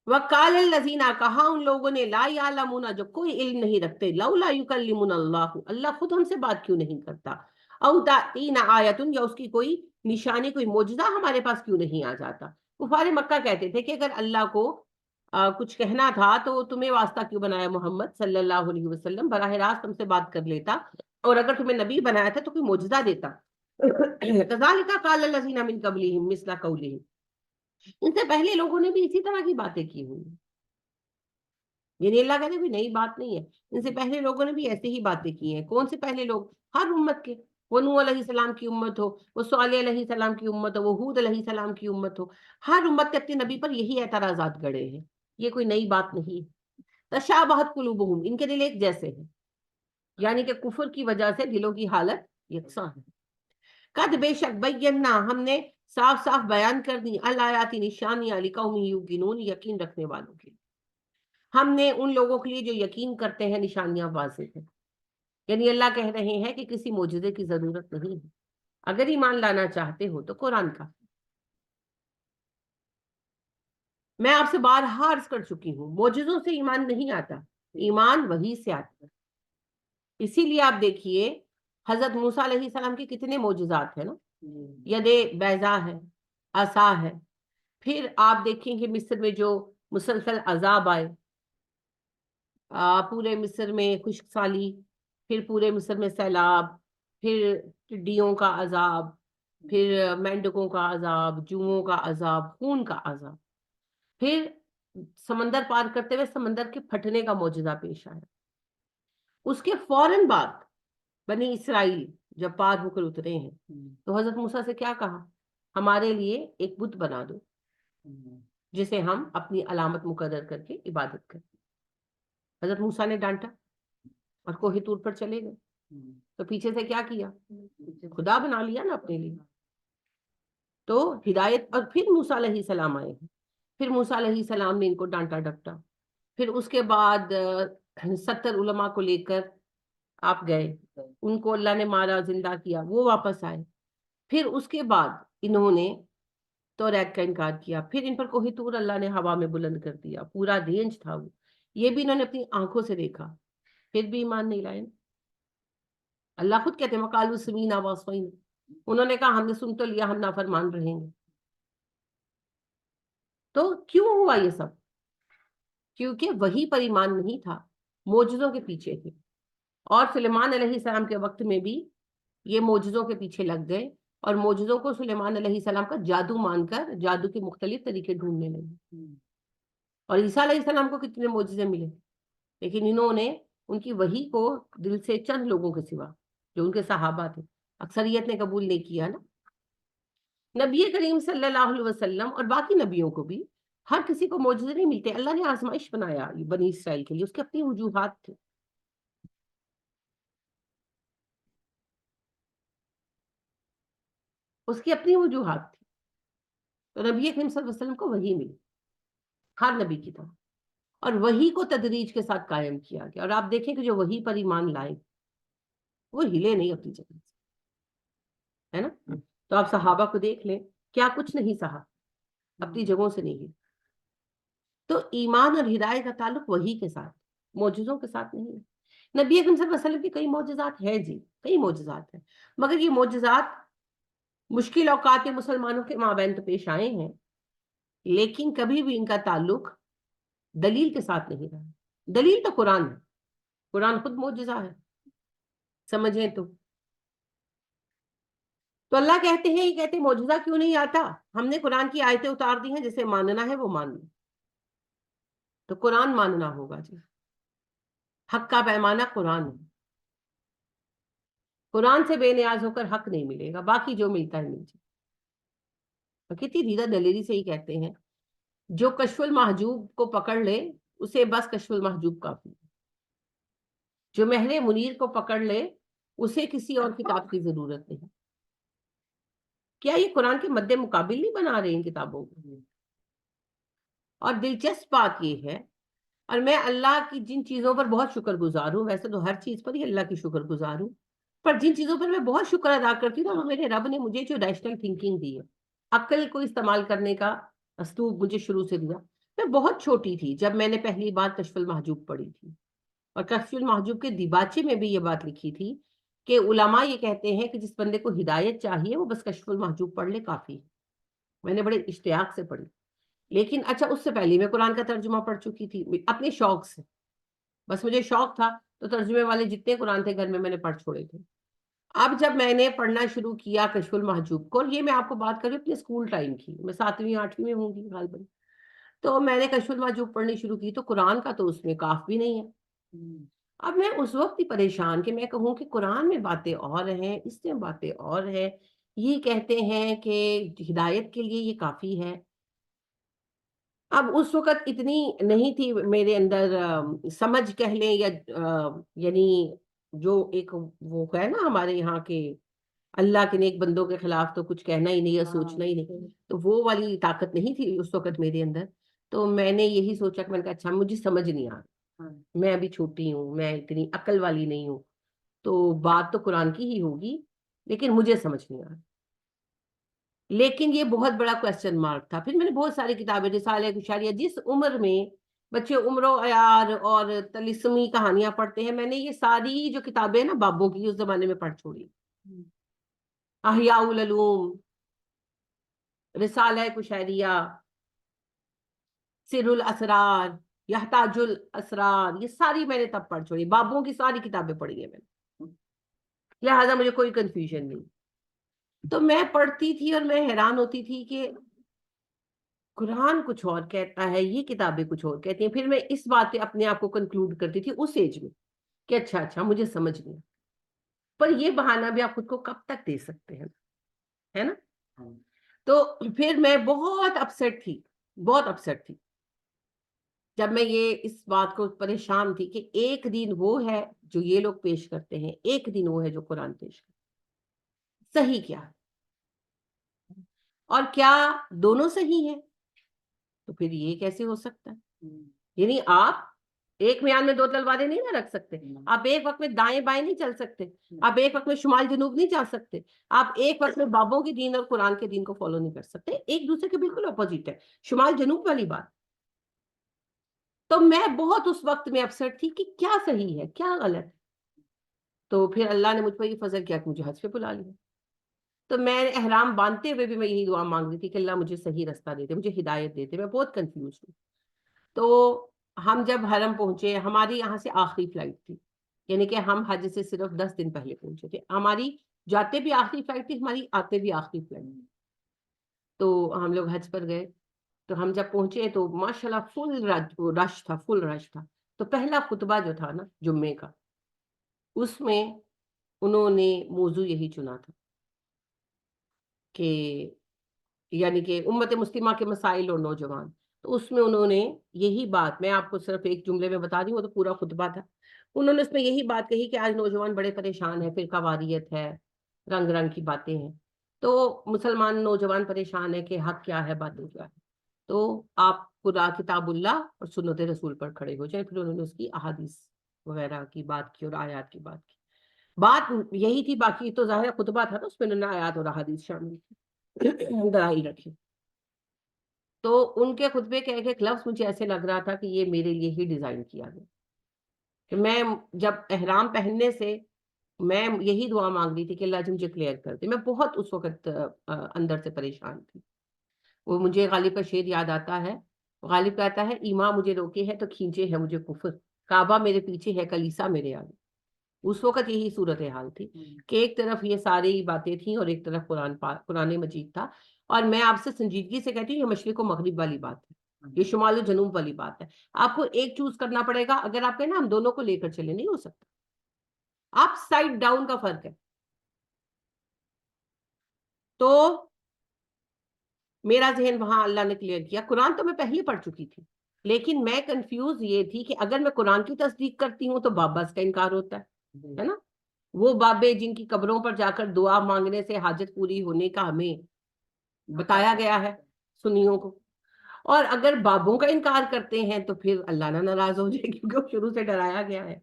وَقَالَ الَّذِينَ، کہا ان لوگوں نے، لا يَعْلَمُونَ، جو کوئی علم نہیں رکھتے، لَوْلَا يُكَلِّمُنَا اللَّهُ، اللہ خود ہم سے بات کیوں نہیں کرتا، او تَأْتِينَ آیَةٌ، یا اس کی کوئی نشانی، کوئی معجزہ ہمارے پاس کیوں نہیں آ جاتا. کفار مکہ کہتے تھے کہ اگر اللہ کو کچھ کہنا تھا تو تمہیں واسطہ کیوں بنایا محمد صلی اللہ علیہ وسلم، براہ راست ہم سے بات کر لیتا، اور اگر تمہیں نبی بنایا تھا تو کوئی معجزہ دیتا. كَذَلِكَ قَالَ الَّذِينَ مِن قَبْلِهِم مِثْلَ قَوْلِهِمْ، ان سے پہلے لوگوں نے بھی اسی طرح کی باتیں کی ہوئی. یعنی اللہ کہتے ہیں نئی بات نہیں ہے، ان سے پہلے لوگوں نے بھی ایسے ہی باتیں کی ہیں. کون سے پہلے لوگ؟ ہر امت کے. وہ نوح علیہ السلام کی امت ہو، وہ صالح علیہ السلام کی امت ہو، وہ ہود علیہ السلام کی امت ہو، ہر امت کے اپنے نبی پر یہی اعتراضات گڑے ہیں. یہ کوئی نئی بات نہیں. تشابہت قلوبہم، ان کے دل ایک جیسے ہیں، یعنی کہ کفر کی وجہ سے دلوں کی حالت یکساں ہے. قد بے شک بینا، ہم نے صاف صاف بیان کر دی، الآیات، نشانیاں، لقوم یوقنون، یقین رکھنے والوں کے. ہم نے ان لوگوں کے لیے جو یقین کرتے ہیں نشانیاں واضح ہیں. یعنی اللہ کہہ رہے ہیں کہ کسی معجزے کی ضرورت نہیں ہے، اگر ایمان لانا چاہتے ہو تو قرآن کا. میں آپ سے بارہا عرض کر چکی ہوں، معجزوں سے ایمان نہیں آتا، ایمان وحی سے آتا ہے. اسی لیے آپ دیکھیے حضرت موسیٰ علیہ السلام کے کتنے معجزات ہیں نا، ید بیضا ہے، عصا ہے. پھر آپ دیکھیں کہ مصر میں جو مسلسل عذاب آئے، پورے مصر میں خشک سالی، پھر پورے مصر میں سیلاب، پھر ٹڈیوں کا عذاب، پھر مینڈکوں کا عذاب، جوؤں کا عذاب، خون کا عذاب. پھر سمندر پار کرتے ہوئے سمندر کے پھٹنے کا معجزہ پیش آیا. اس کے فوراً بعد بنی اسرائیل جب پار ہو کر اترے ہیں تو حضرت موسیٰ سے کیا کہا؟ ہمارے لیے ایک بت بنا دو جسے ہم اپنی علامت مقرر کر کے عبادت کریں. حضرت موسیٰ نے ڈانٹا اور کوہ طور پر چلے گئے، تو پیچھے سے کیا کیا؟ خدا بنا لیا نا اپنے لیے. تو ہدایت. اور پھر موسیٰ علیہ السلام آئے ہیں، پھر موسیٰ علیہ السلام نے ان کو ڈانٹا ڈپٹا، پھر اس کے بعد 70 علماء کو لے کر آپ گئے، ان کو اللہ نے مارا، زندہ کیا، وہ واپس آئے. پھر اس کے بعد انہوں نے توریت کا انکار کیا، پھر ان پر کوہ طور اللہ نے ہوا میں بلند کر دیا، پورا رینج تھا وہ، یہ بھی انہوں نے اپنی آنکھوں سے دیکھا، پھر بھی ایمان نہیں لائے. اللہ خود کہتے ہیں وقالوا سمیعنا وعصینا، انہوں نے کہا ہم نے سن تو لیا، ہم نافرمان رہیں گے. تو کیوں ہوا یہ سب؟ کیونکہ وہی پر ایمان نہیں تھا، معجزوں کے پیچھے تھے. اور سلیمان علیہ السلام کے وقت میں بھی یہ معجزوں کے پیچھے لگ گئے، اور معجزوں کو سلیمان علیہ السلام کا جادو مان کر جادو کے مختلف طریقے ڈھونڈنے لگے. اور عیسیٰ علیہ السلام کو کتنے معجزے ملے، لیکن انہوں نے ان کی وحی کو دل سے چند لوگوں کے سوا جو ان کے صحابہ تھے، اکثریت نے قبول نہیں کیا نا. نبی کریم صلی اللہ علیہ وسلم اور باقی نبیوں کو بھی ہر کسی کو معجزے نہیں ملتے. اللہ نے آزمائش بنایا بنی اسرائیل کے لیے، اس کے اپنی وجوہات تھے. اس کی اپنی وجوہات تھی. تو نبی کریم صلی اللہ علیہ وسلم کو وحی ملی ہر نبی کی طرح، اور وحی کو تدریج کے ساتھ قائم کیا گیا. اور آپ دیکھیں کہ جو وحی پر ایمان لائے وہ ہلے نہیں اپنی جگہ سے، ہے نا. تو آپ صحابہ کو دیکھ لیں، کیا کچھ نہیں سہا، اپنی جگہوں سے نہیں. تو ایمان اور ہدایت کا تعلق وحی کے ساتھ، معجزوں کے ساتھ نہیں ہے. نبی اکرم صلی اللہ علیہ وسلم کی کئی معجزات ہیں جی، کئی معجزات ہیں، مگر یہ معجزات مشکل اوقات میں مسلمانوں کے مابین تو پیش آئے ہیں، لیکن کبھی بھی ان کا تعلق دلیل کے ساتھ نہیں رہا. دلیل تو قرآن ہے، قرآن خود معجزہ ہے سمجھیں تو. تو اللہ کہتے ہیں، یہ کہتے ہیں معجزہ کیوں نہیں آتا؟ ہم نے قرآن کی آیتیں اتار دی ہیں، جسے ماننا ہے وہ مان لو. تو قرآن ماننا ہوگا جی، حق کا پیمانہ قرآن ہے. قرآن سے بے نیاز ہو کر حق نہیں ملے گا، باقی جو ملتا ہے مل جائے. کتنی ریدہ دلیری سے ہی کہتے ہیں، جو کشف المحجوب کو پکڑ لے اسے بس کشف المحجوب کافی، جو مہر منیر کو پکڑ لے اسے کسی اور کتاب کی ضرورت نہیں. کیا یہ قرآن کے مد مقابل نہیں بنا رہے ان کتابوں کو؟ اور دلچسپ بات یہ ہے، اور میں اللہ کی جن چیزوں پر بہت شکر گزار ہوں، ویسے تو ہر چیز پر ہی اللہ کی شکر گزار ہوں، پر جن چیزوں پر میں بہت شکر ادا کرتی ہوں، وہ میرے رب نے مجھے جو ریشنل تھنکنگ دی ہے، عقل کو استعمال کرنے کا اسلوب مجھے شروع سے دیا. میں بہت چھوٹی تھی جب میں نے پہلی بار کشف المحجوب پڑھی تھی، اور کشف المحجوب کے دیباچے میں بھی یہ بات لکھی تھی کہ علماء یہ کہتے ہیں کہ جس بندے کو ہدایت چاہیے وہ بس کشف المحجوب پڑھ لے کافی. میں نے بڑے اشتیاق سے پڑھی، لیکن اچھا اس سے پہلے میں قرآن کا ترجمہ پڑھ چکی تھی اپنے شوق سے، بس مجھے شوق تھا تو ترجمے والے جتنے قرآن تھے گھر میں نے پڑھ چھوڑے تھے. اب جب میں نے پڑھنا شروع کیا کشف المحجوب کو، اور یہ میں آپ کو بات کر رہی ہوں اپنے اسکول ٹائم کی، میں 7ویں 8ویں میں ہوں گی غالباً، تو میں نے کشف المحجوب پڑھنی شروع کی تو قرآن کا تو اس میں کاف بھی نہیں ہے. اب میں اس وقت ہی پریشان کہ میں کہوں کہ قرآن میں باتیں اور ہیں، اس میں باتیں اور ہیں، یہ کہتے ہیں کہ ہدایت کے لیے یہ کافی ہے. اب اس وقت اتنی نہیں تھی میرے اندر سمجھ کہہ لیں، یا یعنی جو ایک وہ ہے نا ہمارے یہاں کے اللہ کے نیک بندوں کے خلاف تو کچھ کہنا ہی نہیں یا سوچنا ہی نہیں، تو وہ والی طاقت نہیں تھی اس وقت میرے اندر. تو میں نے یہی سوچا کہ میں نے کہا اچھا مجھے سمجھ نہیں آ رہا، میں ابھی چھوٹی ہوں، میں اتنی عقل والی نہیں ہوں، تو بات تو قرآن کی ہی ہوگی لیکن مجھے سمجھ نہیں آ رہا. لیکن یہ بہت بڑا کوسچن مارک تھا. پھر میں نے بہت ساری کتابیں، رسالہ کشاریہ، جس عمر میں بچے عمر و عیار اور طلسمی کہانیاں پڑھتے ہیں، میں نے یہ ساری جو کتابیں نا بابوں کی اس زمانے میں پڑھ چھوڑی. احیاء العلوم، رسالہ کشاریہ، سر الاسرار، یحتاج الاسرار، یہ ساری میں نے تب پڑھ چھوڑی. بابوں کی ساری کتابیں پڑھی ہیں میں نے، لہٰذا مجھے کوئی کنفیوژن نہیں. تو میں پڑھتی تھی اور میں حیران ہوتی تھی کہ قرآن کچھ اور کہتا ہے، یہ کتابیں کچھ اور کہتی ہیں. پھر میں اس بات پہ اپنے آپ کو کنکلوڈ کرتی تھی اس ایج میں کہ اچھا مجھے سمجھ نہیں. پر یہ بہانہ بھی آپ خود کو کب تک دے سکتے ہیں، ہے نا. تو پھر میں بہت اپسیٹ تھی، بہت اپسیٹ تھی. جب میں یہ اس بات کو پریشان تھی کہ ایک دین وہ ہے جو یہ لوگ پیش کرتے ہیں، ایک دین وہ ہے جو قرآن پیش کرتے ہیں، صحیح کیا ہے؟ اور کیا دونوں صحیح ہیں؟ تو پھر یہ کیسے ہو سکتا ہے؟ یعنی آپ ایک میان میں دو تلواریں نہیں نہ رکھ سکتے، آپ ایک وقت میں دائیں بائیں نہیں چل سکتے، آپ ایک وقت میں شمال جنوب نہیں جا سکتے، آپ ایک وقت میں بابوں کے دین اور قرآن کے دین کو فالو نہیں کر سکتے، ایک دوسرے کے بالکل اپوزٹ ہے، شمال جنوب والی بات۔ تو میں بہت اس وقت میں اپسٹ تھی کہ کیا صحیح ہے کیا غلط ہے۔ تو پھر اللہ نے مجھ پر یہ فضل کیا کہ مجھے حج پہ بلا لیا۔ تو میں احرام باندھتے ہوئے بھی میں یہی دعا مانگ رہی تھی کہ اللہ مجھے صحیح رستہ دے دے، مجھے ہدایت دے دے، میں بہت کنفیوز ہوں۔ تو ہم جب حرم پہنچے، ہماری یہاں سے آخری فلائٹ تھی، یعنی کہ ہم حج سے صرف 10 دن پہلے پہنچے تھے، ہماری جاتے بھی آخری فلائٹ تھی، ہماری آتے بھی آخری فلائٹ تھی۔ تو ہم لوگ حج پر گئے، تو ہم جب پہنچے تو ماشاءاللہ فل رش تھا، فل رش تھا۔ تو پہلا خطبہ جو تھا نا جمعے کا، اس میں انہوں نے موضوع یہی چنا تھا کہ یعنی کہ امت مسلمہ کے مسائل اور نوجوان۔ تو اس میں انہوں نے یہی بات، میں آپ کو صرف ایک جملے میں بتا دی ہوں، وہ تو پورا خطبہ تھا، انہوں نے اس میں یہی بات کہی کہ آج نوجوان بڑے پریشان ہیں، فرقہ واریت ہے، رنگ رنگ کی باتیں ہیں، تو مسلمان نوجوان پریشان ہے کہ حق کیا ہے، باتیں کیا ہے، تو آپ خدا کتاب اللہ اور سنت رسول پر کھڑے ہو جائیں۔ پھر انہوں نے اس کی احادیث وغیرہ کی بات کی اور آیات کی بات کی، بات یہی تھی، باقی تو ظاہر خطبہ تھا نا، اس میں انہوں نے آیات اور احادیث شامل کی، دلائل رکھی۔ تو ان کے خطبے کے ایک ایک لفظ مجھے ایسے لگ رہا تھا کہ یہ میرے لیے ہی ڈیزائن کیا گیا، کہ میں جب احرام پہننے سے میں یہی دعا مانگ رہی تھی کہ اللہ جی مجھے کلیئر کر دے۔ میں بہت اس وقت اندر سے پریشان تھی۔ وہ مجھے غالب کا شعر یاد آتا ہے، غالب کہتا ہے ایمان مجھے روکے ہے تو کھینچے ہے مجھے کفر، کعبہ میرے پیچھے ہے کلیسا میرے آگے۔ اس وقت یہی صورتحال تھی کہ ایک طرف یہ ساری باتیں تھیں اور ایک طرف قرآن مجید تھا، اور میں آپ سے سنجیدگی سے کہتی ہوں یہ مشرق و مغرب والی بات ہے، یہ شمال و جنوب والی بات ہے، آپ کو ایک چوز کرنا پڑے گا۔ اگر آپ کہیں نا ہم دونوں کو لے کر چلے، نہیں ہو سکتا، آپ سائڈ ڈاؤن کا فرق ہے۔ تو میرا ذہن وہاں اللہ نے کلیئر کیا۔ قرآن تو میں پہلے پڑھ چکی تھی، لیکن میں کنفیوز یہ تھی کہ اگر میں قرآن کی تصدیق کرتی ہوں تو باباز کا انکار ہوتا ہے نا، وہ بابے جن کی قبروں پر جا کر دعا مانگنے سے حاجت پوری ہونے کا ہمیں بتایا گیا ہے سنیوں کو، اور اگر بابوں کا انکار کرتے ہیں تو پھر اللہ نہ ناراض ہو جائے، کیونکہ وہ شروع سے ڈرایا گیا ہے۔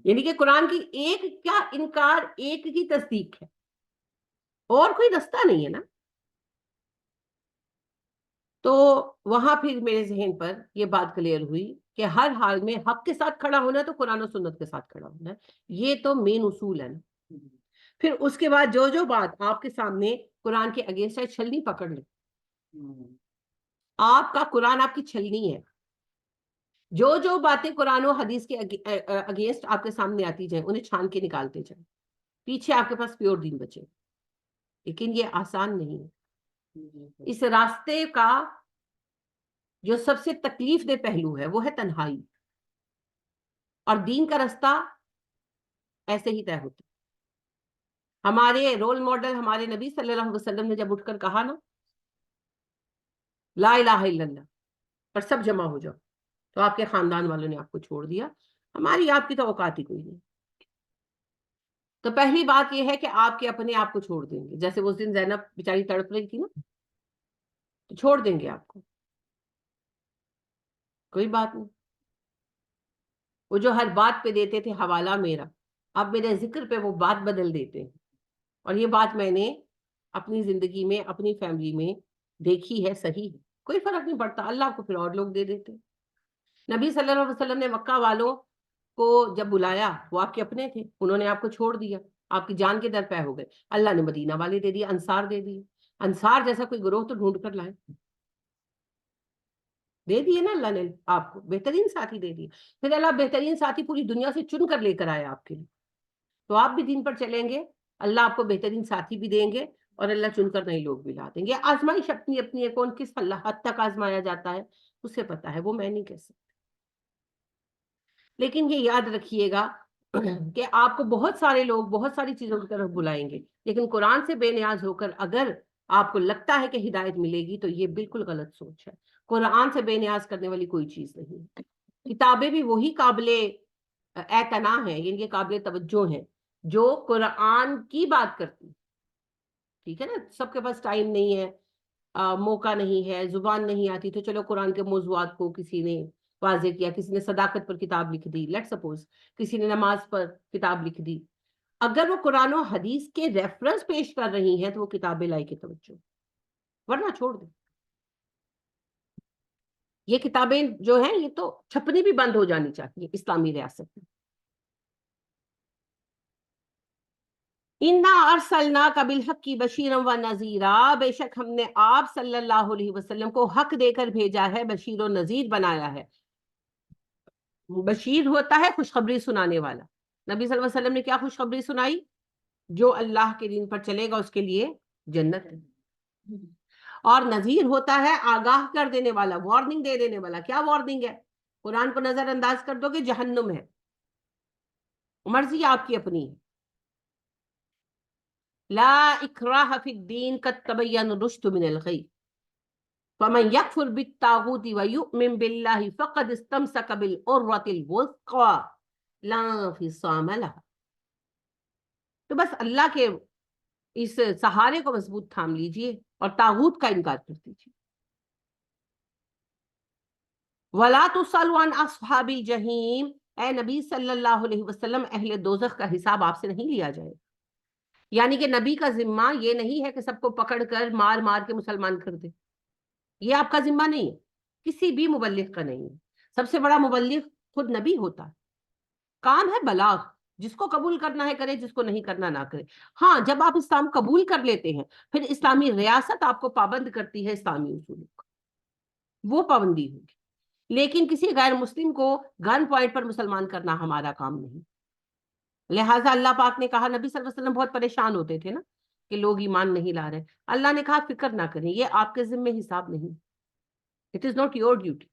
یعنی کہ قرآن کی ایک کیا انکار، ایک کی تصدیق ہے، اور کوئی رستہ نہیں ہے نا۔ تو وہاں پھر میرے ذہن پر یہ بات کلیئر ہوئی کہ ہر حال میں حق کے ساتھ کھڑا ہونا ہے تو قرآن و سنت کے ساتھ کھڑا ہونا ہے، یہ تو مین اصول ہے نا۔ پھر اس کے بعد جو بات آپ کے سامنے قرآن کے اگینسٹ ہے، چھلنی پکڑ لیں، آپ کا قرآن آپ کی چھلنی ہے، جو باتیں قرآن و حدیث کے اگینسٹ آپ کے سامنے آتی جائیں انہیں چھان کے نکالتے جائیں، پیچھے آپ کے پاس پیور دین بچے۔ لیکن یہ آسان نہیں ہے، اس راستے کا جو سب سے تکلیف دہ پہلو ہے وہ ہے تنہائی، اور دین کا رستہ ایسے ہی طے ہوتا ہے۔ ہمارے رول ماڈل ہمارے نبی صلی اللہ علیہ وسلم نے جب اٹھ کر کہا نا لا الہ الا اللہ پر سب جمع ہو جاؤ، تو آپ کے خاندان والوں نے آپ کو چھوڑ دیا، ہماری آپ کی تو اوقات ہی کوئی نہیں۔ تو پہلی بات یہ ہے کہ آپ کے اپنے آپ کو چھوڑ دیں گے، جیسے اس دن زینب بیچاری تڑپ رہی تھی نا، تو چھوڑ دیں گے آپ کو، کوئی بات نہیں۔ وہ جو ہر بات پہ دیتے تھے حوالہ میرا، اب میرے ذکر پہ وہ بات بدل دیتے ہیں، اور یہ بات میں نے اپنی زندگی میں اپنی فیملی میں دیکھی ہے، صحیح ہے، کوئی فرق نہیں پڑتا، اللہ کو پھر اور لوگ دے دیتے۔ نبی صلی اللہ علیہ وسلم نے مکہ والوں کو جب بلایا، وہ آپ کے اپنے تھے، انہوں نے آپ کو چھوڑ دیا، آپ کی جان کے در پہ ہو گئے، اللہ نے مدینہ والے دے دیے، انصار دے دیے، انصار جیسا کوئی گروہ تو ڈھونڈ کر لائے، دے دیے نا اللہ نے آپ کو، بہترین ساتھی دے دیے۔ پھر اللہ بہترین ساتھی پوری دنیا سے چن کر لے کر آیا آپ کے لیے، تو آپ بھی دین پر چلیں گے، اللہ آپ کو بہترین ساتھی بھی دیں گے، اور اللہ چن کر نئے لوگ بھی لا دیں گے۔ آزمائش اپنی اپنی ہے، کون کس حد تک آزمایا جاتا ہے اسے پتا ہے، وہ میں نہیں کہہ سکتی۔ لیکن یہ یاد رکھیے گا کہ آپ کو بہت سارے لوگ بہت ساری چیزوں کی طرف بلائیں گے، لیکن قرآن سے بے نیاز ہو کر اگر آپ کو لگتا ہے کہ ہدایت ملے گی، تو یہ بالکل غلط سوچ ہے. قرآن سے بے نیاز کرنے والی کوئی چیز نہیں ہے. کتابیں بھی وہی قابل اعتنا ہیں، یعنی قابل توجہ ہیں جو قرآن کی بات کرتی. ٹھیک ہے نا، سب کے پاس ٹائم نہیں ہے، موقع نہیں ہے، زبان نہیں آتی، تو چلو قرآن کے موضوعات کو کسی نے واضح کیا. کسی نے صداقت پر کتاب لکھ دی، لیٹ سپوز کسی نے نماز پر کتاب لکھ دی. اگر وہ قرآن و حدیث کے ریفرنس پیش کر رہی ہیں تو وہ کتابیں لائق توجہ، ورنہ چھوڑ دیں. یہ کتابیں جو ہیں یہ تو چھپنی بھی بند ہو جانی چاہیے اسلامی ریاست میں. اِنَّا أَرْسَلْنَاكَ بِالْحَقِّ بَشِيرًا وَنَذِيرًا، بے شک ہم نے آپ صلی اللہ علیہ وسلم کو حق دے کر بھیجا ہے، بشیر و نذیر بنایا ہے. بشیر ہوتا ہے خوشخبری سنانے والا. نبی صلی اللہ علیہ وسلم نے کیا خوشخبری سنائی؟ جو اللہ کے دین پر چلے گا اس کے لیے جنت ہے. اور نذیر ہوتا ہے آگاہ کر دینے والا، وارننگ دے دینے والا. کیا وارننگ ہے؟ قرآن کو نظر انداز کر دو کہ جہنم ہے، مرضی آپ کی اپنی ہے. لا اکراہ فی الدین قد تبین الرشد من الغی فمن یکفر بالطاغوت ویؤمن باللہ فقد استمسک بالعروۃ الوثقی لا انفصام لہا. تو بس اللہ کے اس سہارے کو مضبوط تھام لیجئے اور طاغوت کا انکار کر دیجئے. وَلَا تُسْأَلُوا عَنْ أَصْحَابِ الْجَحِيمِ، اے نبی صلی اللہ علیہ وسلم اہل دوزخ کا حساب آپ سے نہیں لیا جائے. یعنی کہ نبی کا ذمہ یہ نہیں ہے کہ سب کو پکڑ کر مار مار کے مسلمان کر دے. یہ آپ کا ذمہ نہیں ہے، کسی بھی مبلغ کا نہیں ہے. سب سے بڑا مبلغ خود نبی ہوتا ہے. کام ہے بلاغ، جس کو قبول کرنا ہے کرے، جس کو نہیں کرنا نہ کرے. ہاں، جب آپ اسلام قبول کر لیتے ہیں پھر اسلامی ریاست آپ کو پابند کرتی ہے اسلامی اصولوں کا، وہ پابندی ہوگی. لیکن کسی غیر مسلم کو گن پوائنٹ پر مسلمان کرنا ہمارا کام نہیں. لہٰذا اللہ پاک نے کہا، نبی صلی اللہ علیہ وسلم بہت پریشان ہوتے تھے نا کہ لوگ ایمان نہیں لا رہے. اللہ نے کہا فکر نہ کریں، یہ آپ کے ذمہ حساب نہیں. It is not your duty.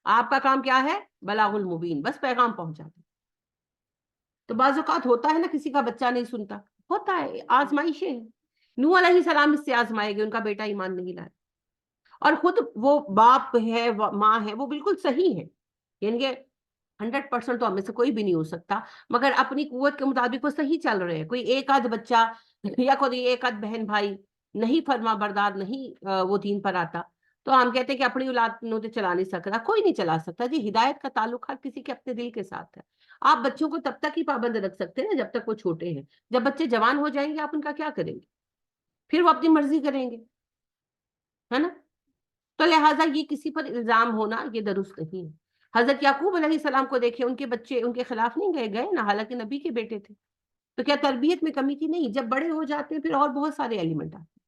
آپ کا کام کیا ہے؟ بلاغ المبین، بس پیغام پہنچا دیں. تو بعض اوقات ہوتا ہے نا کسی کا بچہ نہیں سنتا، ہوتا ہے، آزمائشیں ہیں. نوح علیہ السلام اس سے آزمائے گئے، ان کا بیٹا ایمان نہیں لایا. اور خود وہ باپ ہے، ماں ہے، وہ بالکل صحیح ہے، یعنی کہ 100% تو ہمیں سے کوئی بھی نہیں ہو سکتا، مگر اپنی قوت کے مطابق وہ صحیح چل رہے ہیں. کوئی ایک آدھ بچہ یا کوئی ایک آدھ بہن بھائی نہیں فرما بردار، نہیں وہ دین پر آتا، تو ہم کہتے ہیں کہ اپنی اولاد نو تو چلا نہیں سکتا. کوئی نہیں چلا سکتا جی. ہدایت کا تعلق ہر کسی کے اپنے دل کے ساتھ ہے. آپ بچوں کو تب تک ہی پابند رکھ سکتے ہیں جب تک وہ چھوٹے ہیں. جب بچے جوان ہو جائیں گے آپ ان کا کیا کریں گے؟ پھر وہ اپنی مرضی کریں گے، ہے نا. تو لہٰذا یہ کسی پر الزام ہونا یہ درست نہیں ہے. حضرت یعقوب علیہ السلام کو دیکھیں، ان کے بچے ان کے خلاف نہیں گئے نا، حالانکہ نبی کے بیٹے تھے. تو کیا تربیت میں کمی تھی؟ نہیں. جب بڑے ہو جاتے ہیں پھر اور بہت سارے ایلیمنٹ آتے ہیں،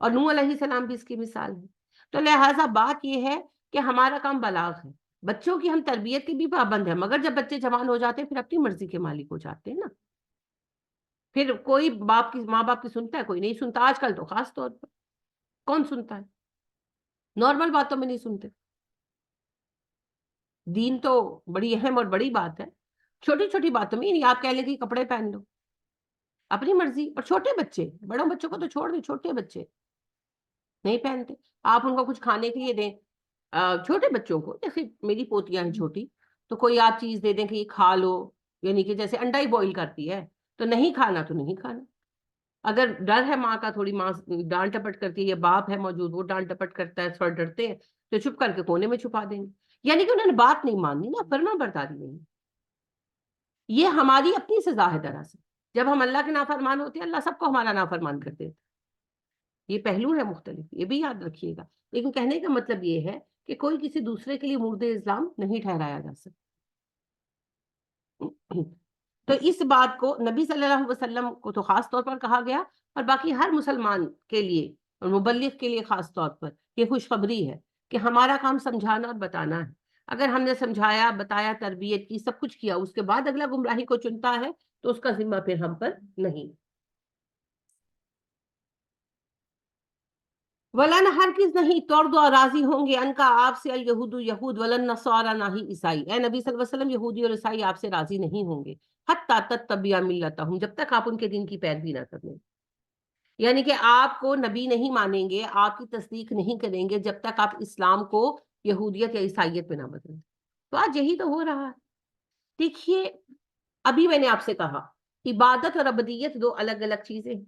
اور نوح علیہ السلام بھی اس کی مثال ہے. تو لہٰذا بات یہ ہے کہ ہمارا کام بلاغ ہے. بچوں کی ہم تربیت کی بھی پابند ہیں، مگر جب بچے جوان ہو جاتے ہیں پھر اپنی مرضی کے مالک ہو جاتے ہیں نا. پھر کوئی ماں باپ کی سنتا ہے، کوئی نہیں سنتا. آج کل تو خاص طور پر کون سنتا ہے؟ نارمل باتوں میں نہیں سنتے. دین تو بڑی اہم اور بڑی بات ہے. چھوٹی چھوٹی باتوں میں، یعنی آپ کہہ لیں کہ کپڑے پہن لو، اپنی مرضی. اور چھوٹے بچے، بڑوں بچوں کو تو چھوڑ دیں، چھوٹے بچے نہیں پہنتے. آپ ان کو کچھ کھانے کے لیے دیں، چھوٹے بچوں کو، جیسے میری پوتیاں ہیں چھوٹی، تو کوئی آپ چیز دے دیں کہ یہ کھا لو، یعنی کہ جیسے انڈا ہی بوائل کرتی ہے تو نہیں کھانا تو نہیں کھانا. اگر ڈر ہے ماں کا، تھوڑی ماں ڈانٹ ٹپٹ کرتی ہے، یا باپ ہے موجود وہ ڈانٹ ٹپٹ کرتا ہے، تھوڑا ڈرتے ہیں تو چھپ کر کے کونے میں چھپا دیں گے. یعنی کہ انہوں نے بات نہیں ماننی نا، فرما برداری نہیں. یہ ہماری اپنی سزا ہے دراصل. جب ہم اللہ کے نافرمان ہوتے ہیں، اللہ سب کو ہمارا نافرمان کر دیتا. یہ پہلو ہے مختلف، یہ بھی یاد رکھیے گا. لیکن کہنے کا مطلب یہ ہے کہ کوئی کسی دوسرے کے لیے مورد اسلام نہیں ٹھہرایا جا سکتا. تو اس بات کو نبی صلی اللہ علیہ وسلم کو تو خاص طور پر کہا گیا، اور باقی ہر مسلمان کے لیے اور مبلغ کے لیے خاص طور پر یہ خوشخبری ہے کہ ہمارا کام سمجھانا اور بتانا ہے. اگر ہم نے سمجھایا، بتایا، تربیت کی، سب کچھ کیا، اس کے بعد اگلا گمراہی کو چنتا ہے تو اس کا ذمہ پھر ہم پر نہیں. ولن ہرگز نہیں ترد اور راضی ہوں گے ان کا آپ سے الیہود یہود ولن نصارا، نہ ہی عیسائی. اے نبی صلی اللہ علیہ وسلم، یہودی اور عیسائی آپ سے راضی نہیں ہوں گے، حتی تتبعوا ملتہم، جب تک آپ ان کے دین کی پیروی نہ کریں. یعنی کہ آپ کو نبی نہیں مانیں گے, آپ کی تصدیق نہیں کریں گے جب تک آپ اسلام کو یہودیت یا عیسائیت میں نہ بدلیں. تو آج یہی تو ہو رہا ہے. دیکھیے ابھی میں نے آپ سے کہا عبادت اور عبدیت دو الگ الگ چیزیں ہیں.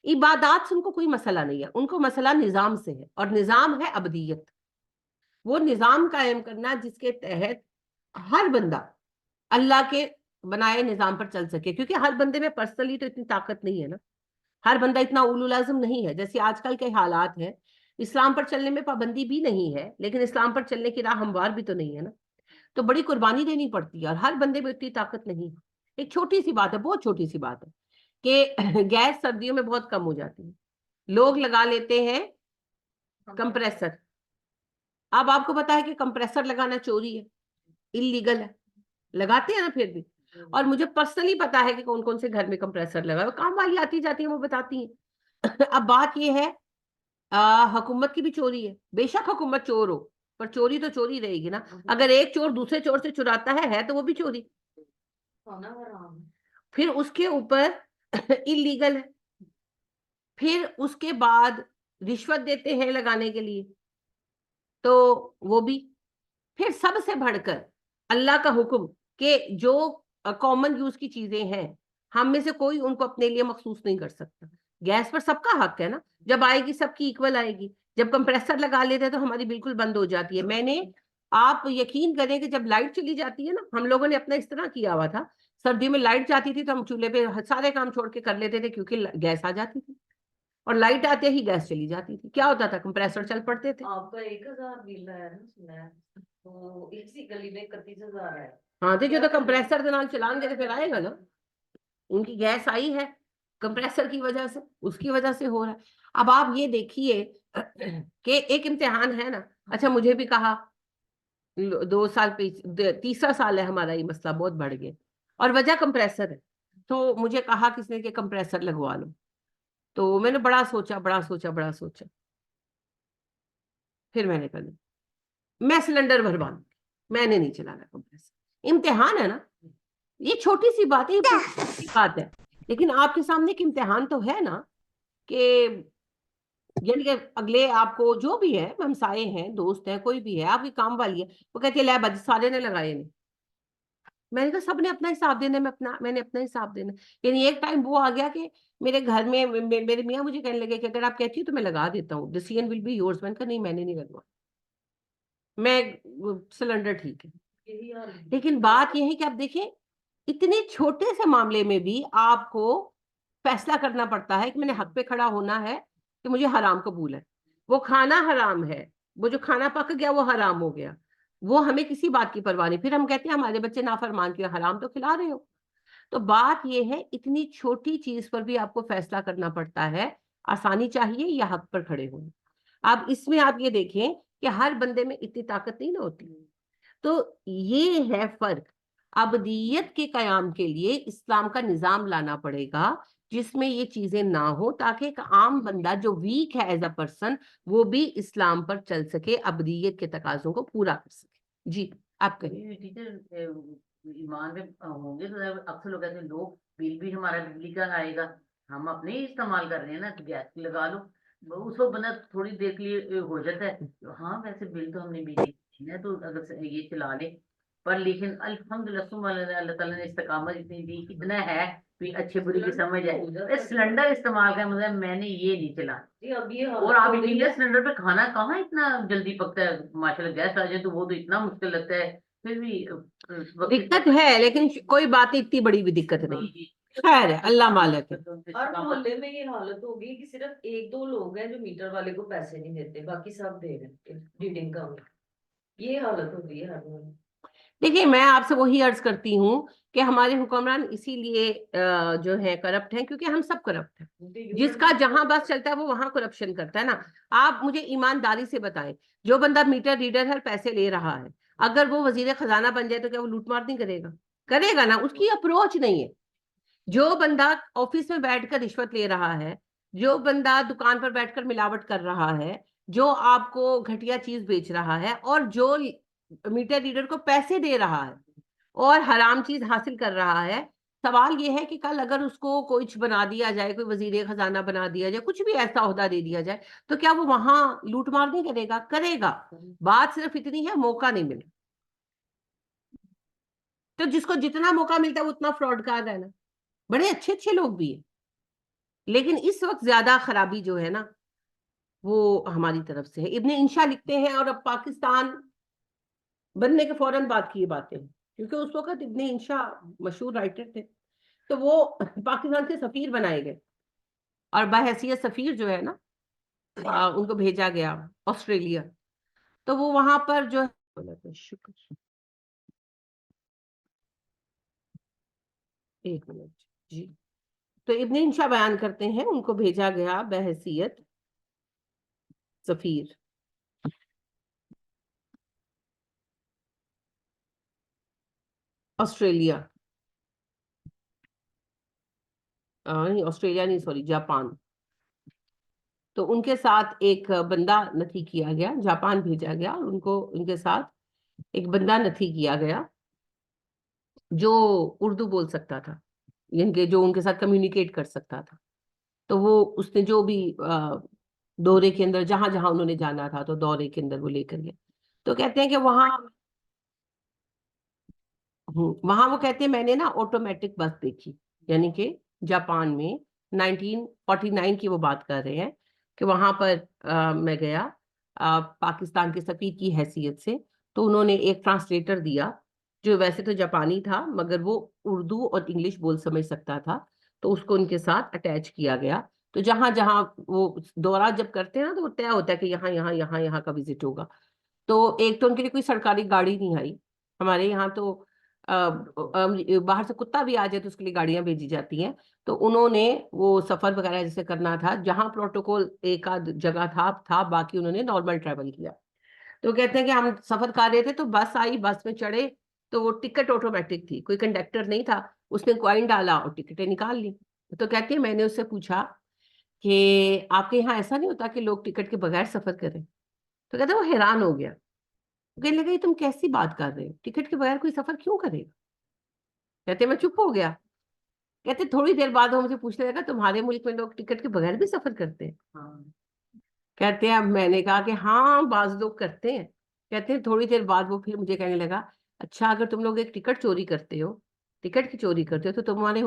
عبادات سے ان کو کوئی مسئلہ نہیں ہے, ان کو مسئلہ نظام سے ہے, اور نظام ہے عبدیت. وہ نظام قائم کرنا جس کے تحت ہر بندہ اللہ کے بنائے نظام پر چل سکے, کیونکہ ہر بندے میں پرسنلی تو اتنی طاقت نہیں ہے نا, ہر بندہ اتنا اولو لازم نہیں ہے. جیسے آج کل کے حالات ہیں, اسلام پر چلنے میں پابندی بھی نہیں ہے, لیکن اسلام پر چلنے کی راہ ہموار بھی تو نہیں ہے نا, تو بڑی قربانی دینی پڑتی ہے, اور ہر بندے میں اتنی طاقت نہیں ہے. ایک چھوٹی سی بات ہے, بہت چھوٹی سی بات ہے, کہ گیس سردیوں میں بہت کم ہو جاتی ہے, لوگ لگا لیتے ہیں کمپریسر. اب آپ کو پتا ہے کہ کمپریسر لگانا چوری ہے, انلیگل ہے, لگاتے ہیں نا پھر بھی. اور مجھے پرسنلی پتا ہے کہ کون کون سے گھر میں کمپریسر لگا ہے, کام والی آتی جاتی ہیں وہ بتاتی ہیں. اب بات یہ ہے حکومت کی بھی چوری ہے. بے شک حکومت چور ہو, پر چوری تو چوری رہے گی نا. اگر ایک چور دوسرے چور سے چراتا ہے تو وہ بھی چوری, پھر اس کے اوپر انلیگل ہے. پھر اس کے بعد رشوت دیتے ہیں لگانے کے لیے, تو وہ بھی. پھر سب سے بڑھ کر اللہ کا حکم کہ جو کامن یوز کی چیزیں ہیں ہم میں سے کوئی ان کو اپنے لیے مخصوص نہیں کر سکتا. گیس پر سب کا حق ہے نا, جب آئے گی سب کی ایکول آئے گی. جب کمپریسر لگا لیتے ہیں تو ہماری بالکل بند ہو جاتی ہے. میں نے, آپ یقین کریں کہ جب لائٹ چلی جاتی ہے نا, ہم لوگوں نے اپنا اس طرح کیا ہوا تھا, سردیوں میں لائٹ جاتی تھی تو ہم چولہے پہ سارے کام چھوڑ کے کر لیتے تھے, کیونکہ گیس آ جاتی تھی, اور لائٹ آتے ہی گیس چلی جاتی تھی. کیا ہوتا تھا, کمپریسر چل پڑتے تھے. آپ کا 1000 بل ہے نا, سنا ہے تو اسی گلی میں 31,000 ہے. ہاں تو جو تو کمپریسر کے نال چلان گے تو پھر آئے گا نا. ان کی گیس آئی ہے کمپریسر کی وجہ سے, اس کی وجہ سے ہو رہا ہے. اب آپ یہ دیکھیے کہ ایک امتحان ہے نا. اچھا مجھے بھی کہا 2 سال تیسرا سال ہے ہمارا یہ مسئلہ بہت بڑھ گیا, اور وجہ کمپریسر ہے. تو مجھے کہا کس نے کہ کمپریسر لگوا لو. تو میں نے بڑا سوچا, پھر میں نے کہا میں سلنڈر بھروا لوں, میں نے نہیں چلانا کمپریسر. امتحان ہے نا, یہ چھوٹی سی بات ہے, یہ بڑی بات ہے, لیکن آپ کے سامنے ایک امتحان تو ہے نا, کہ یعنی کہ اگلے آپ کو جو بھی ہے, ہمسائے ہیں, دوست ہیں, کوئی بھی ہے, آپ کی کام والی ہے, وہ کہتی ہے لے بج سارے نے لگائے نہیں. میں نے کہا سب نے اپنا حساب دینا, میں نے اپنا حساب دینا. یعنی ایک ٹائم وہ آ گیا کہ میرے گھر میں میرے میاں مجھے کہنے لگے کہ اگر آپ کہتی ہو تو میں لگا دیتا ہوں, ڈیسیژن ول بی یورز. میں نے کہا نہیں, میں نے نہیں لگوا, میں سلنڈر ٹھیک ہے. لیکن بات یہ ہے کہ آپ دیکھیں اتنے چھوٹے سے معاملے میں بھی آپ کو فیصلہ کرنا پڑتا ہے کہ میں نے حق پہ کھڑا ہونا ہے کہ مجھے حرام قبول ہے. وہ کھانا حرام ہے, وہ جو کھانا پک گیا وہ حرام ہو گیا, وہ ہمیں کسی بات کی پرواہ نہیں. پھر ہم کہتے ہیں ہمارے بچے نافرمان کیا, حرام تو کھلا رہے ہو. تو بات یہ ہے اتنی چھوٹی چیز پر بھی آپ کو فیصلہ کرنا پڑتا ہے, آسانی چاہیے یا حق پر کھڑے ہوئے. اب اس میں آپ یہ دیکھیں کہ ہر بندے میں اتنی طاقت نہیں نہ ہوتی. تو یہ ہے فرق. ابدیت کے قیام کے لیے اسلام کا نظام لانا پڑے گا جس میں یہ چیزیں نہ ہو, تاکہ ایک عام بندہ جو ویک ہے ایز اے پرسن وہ بھی اسلام پر چل سکے, ابدیت کے تقاضوں کو پورا کر سکے. جی آپ کہیں. ٹیچر ایمان میں ہوں گے تو اکثر لوگ کہتے ہیں لوگ بل بھی ہمارا بجلی کا آئے گا, ہم اپنے ہی استعمال کر رہے ہیں نا, تو گیس لگا لو. اس کو بندہ تھوڑی دیر کے لیے ہو جاتا ہے, ہاں ویسے بل تو ہم نے بجلی ہے تو اگر یہ چلا لے. پر لیکن الحمدللہ اللہ تعالیٰ نے استقامت اتنی دی, اتنا ہے اچھے بری کی سمجھ ہے. سلنڈر استعمال کا مطلب میں نے یہ نہیں چلا. اور آپ سلنڈر پہ کھانا کہاں اتنا جلدی پکتا ہے, ماشاءاللہ گیس آ جائے تو وہ تو اتنا مشکل لگتا ہے. پھر بھی دقت ہے, لیکن کوئی بات اتنی بڑی بھی دقت نہیں. خیر ہے, اللہ مالک ہے. ہر محلے میں یہ حالت ہوگی کہ صرف 1-2 لوگ ہیں جو میٹر والے کو پیسے نہیں دیتے, باقی سب دے رہے ہیں ریڈنگ کا. یہ حالت ہوگی ہر محلے. دیکھیے میں آپ سے وہی عرض کرتی ہوں کہ ہمارے حکمران اسی لیے جو ہے کرپٹ ہیں, کیونکہ ہم سب کرپٹ ہیں. جس کا جہاں بس چلتا ہے وہ وہاں کرپشن کرتا ہے نا. آپ مجھے ایمانداری سے بتائیں, جو بندہ میٹر ریڈر ہے پیسے لے رہا ہے, اگر وہ وزیر خزانہ بن جائے تو کیا وہ لوٹ مار نہیں کرے گا؟ کرے گا نا. اس کی اپروچ نہیں ہے. جو بندہ آفس میں بیٹھ کر رشوت لے رہا ہے, جو بندہ دکان پر بیٹھ کر ملاوٹ کر رہا ہے, جو آپ کو گھٹیا چیز بیچ رہا ہے, اور جو میٹر ریڈر کو پیسے دے رہا ہے اور حرام چیز حاصل کر رہا ہے, سوال یہ ہے کہ کل اگر اس کو کچھ بنا دیا جائے, کوئی وزیر خزانہ بنا دیا جائے, کچھ بھی ایسا عہدہ دے دیا جائے, تو کیا وہ وہاں لوٹ مار نہیں کرے گا؟ کرے گا. بات صرف اتنی ہے, موقع نہیں ملے. تو جس کو جتنا موقع ملتا ہے وہ اتنا فراڈ کار ہے نا. بڑے اچھے اچھے لوگ بھی ہیں, لیکن اس وقت زیادہ خرابی جو ہے نا وہ ہماری طرف سے ہے. ابن انشا لکھتے ہیں, اور اب پاکستان بننے کے فوراً بعد کی یہ باتیں ہیں, کیونکہ اس وقت ابن انشا مشہور رائٹر تھے, تو وہ پاکستان کے سفیر بنائے گئے, اور بحیثیت سفیر جو ہے نا ان کو بھیجا گیا آسٹریلیا. تو وہ وہاں پر جو ہے, شکر, ایک منٹ جی. تو ابن انشا بیان کرتے ہیں ان کو بھیجا گیا بحیثیت سفیر. آسٹریلیا, آسٹریلیا نہیں, سوری, جاپان. تو ان کے ساتھ ایک بندہ نتھی کیا گیا, جاپان بھیجا گیا, اور ان کے ساتھ ایک بندہ نتھی کیا گیا جو اردو بول سکتا تھا, یعنی کہ جو ان کے ساتھ کمیونیکیٹ کر سکتا تھا. تو وہ اس نے جو بھی دورے کے اندر جہاں جہاں انہوں نے جانا تھا تو دورے کے اندر وہ لے کر گیا. تو کہتے ہیں کہ وہاں وہ کہتے ہیں میں نے نا آٹومیٹک بس دیکھی, یعنی کہ جاپان میں 1949 کی وہ بات کر رہے ہیں کہ وہاں پر میں گیا پاکستان کے سفیر کی حیثیت سے. تو انہوں نے ایک ٹرانسلیٹر دیا جو ویسے تو جاپانی تھا مگر وہ اردو اور انگلش بول سمجھ سکتا تھا, تو اس کو ان کے ساتھ اٹیچ کیا گیا. تو جہاں جہاں وہ دورہ جب کرتے ہیں نا تو وہ طے ہوتا ہے کہ یہاں یہاں یہاں یہاں کا وزٹ ہوگا. تو ایک تو ان کے لیے کوئی سرکاری گاڑی نہیں آئی. ہمارے یہاں تو باہر سے کتا بھی آ جائے تو اس کے لیے گاڑیاں بھیجی جاتی ہیں. تو انہوں نے وہ سفر وغیرہ جیسے کرنا تھا, جہاں پروٹوکول ایک آدھ جگہ تھا باقی انہوں نے نارمل ٹریول کیا. تو کہتے ہیں کہ ہم سفر کر رہے تھے تو بس آئی, بس میں چڑھے تو وہ ٹکٹ آٹومیٹک تھی, کوئی کنڈکٹر نہیں تھا, اس نے کوائن ڈالا اور ٹکٹیں نکال لی. تو کہتے ہیں میں نے اس سے پوچھا کہ آپ کے یہاں ایسا نہیں ہوتا کہ لوگ ٹکٹ کے بغیر سفر کریں؟ تو کہتے ہیں وہ حیران ہو گیا, کہنے لگا یہ تم کیسی بات کر رہے ہو, ٹکٹ کے بغیر کوئی سفر کیوں کرے گا؟ کہتے میں چپ ہو گیا. کہتے تھوڑی دیر بعد وہ مجھے پوچھنے لگا تمہارے ملک میں لوگ ٹکٹ کے بغیر بھی سفر کرتے ہیں؟ کہتے ہیں اب میں نے کہا کہ ہاں بعض لوگ کرتے ہیں. کہتے ہیں تھوڑی دیر بعد وہ پھر مجھے کہنے لگا اچھا اگر تم لوگ ایک ٹکٹ چوری کرتے ہو, ٹکٹ کی چوری کرتے ہو, تو تمہارے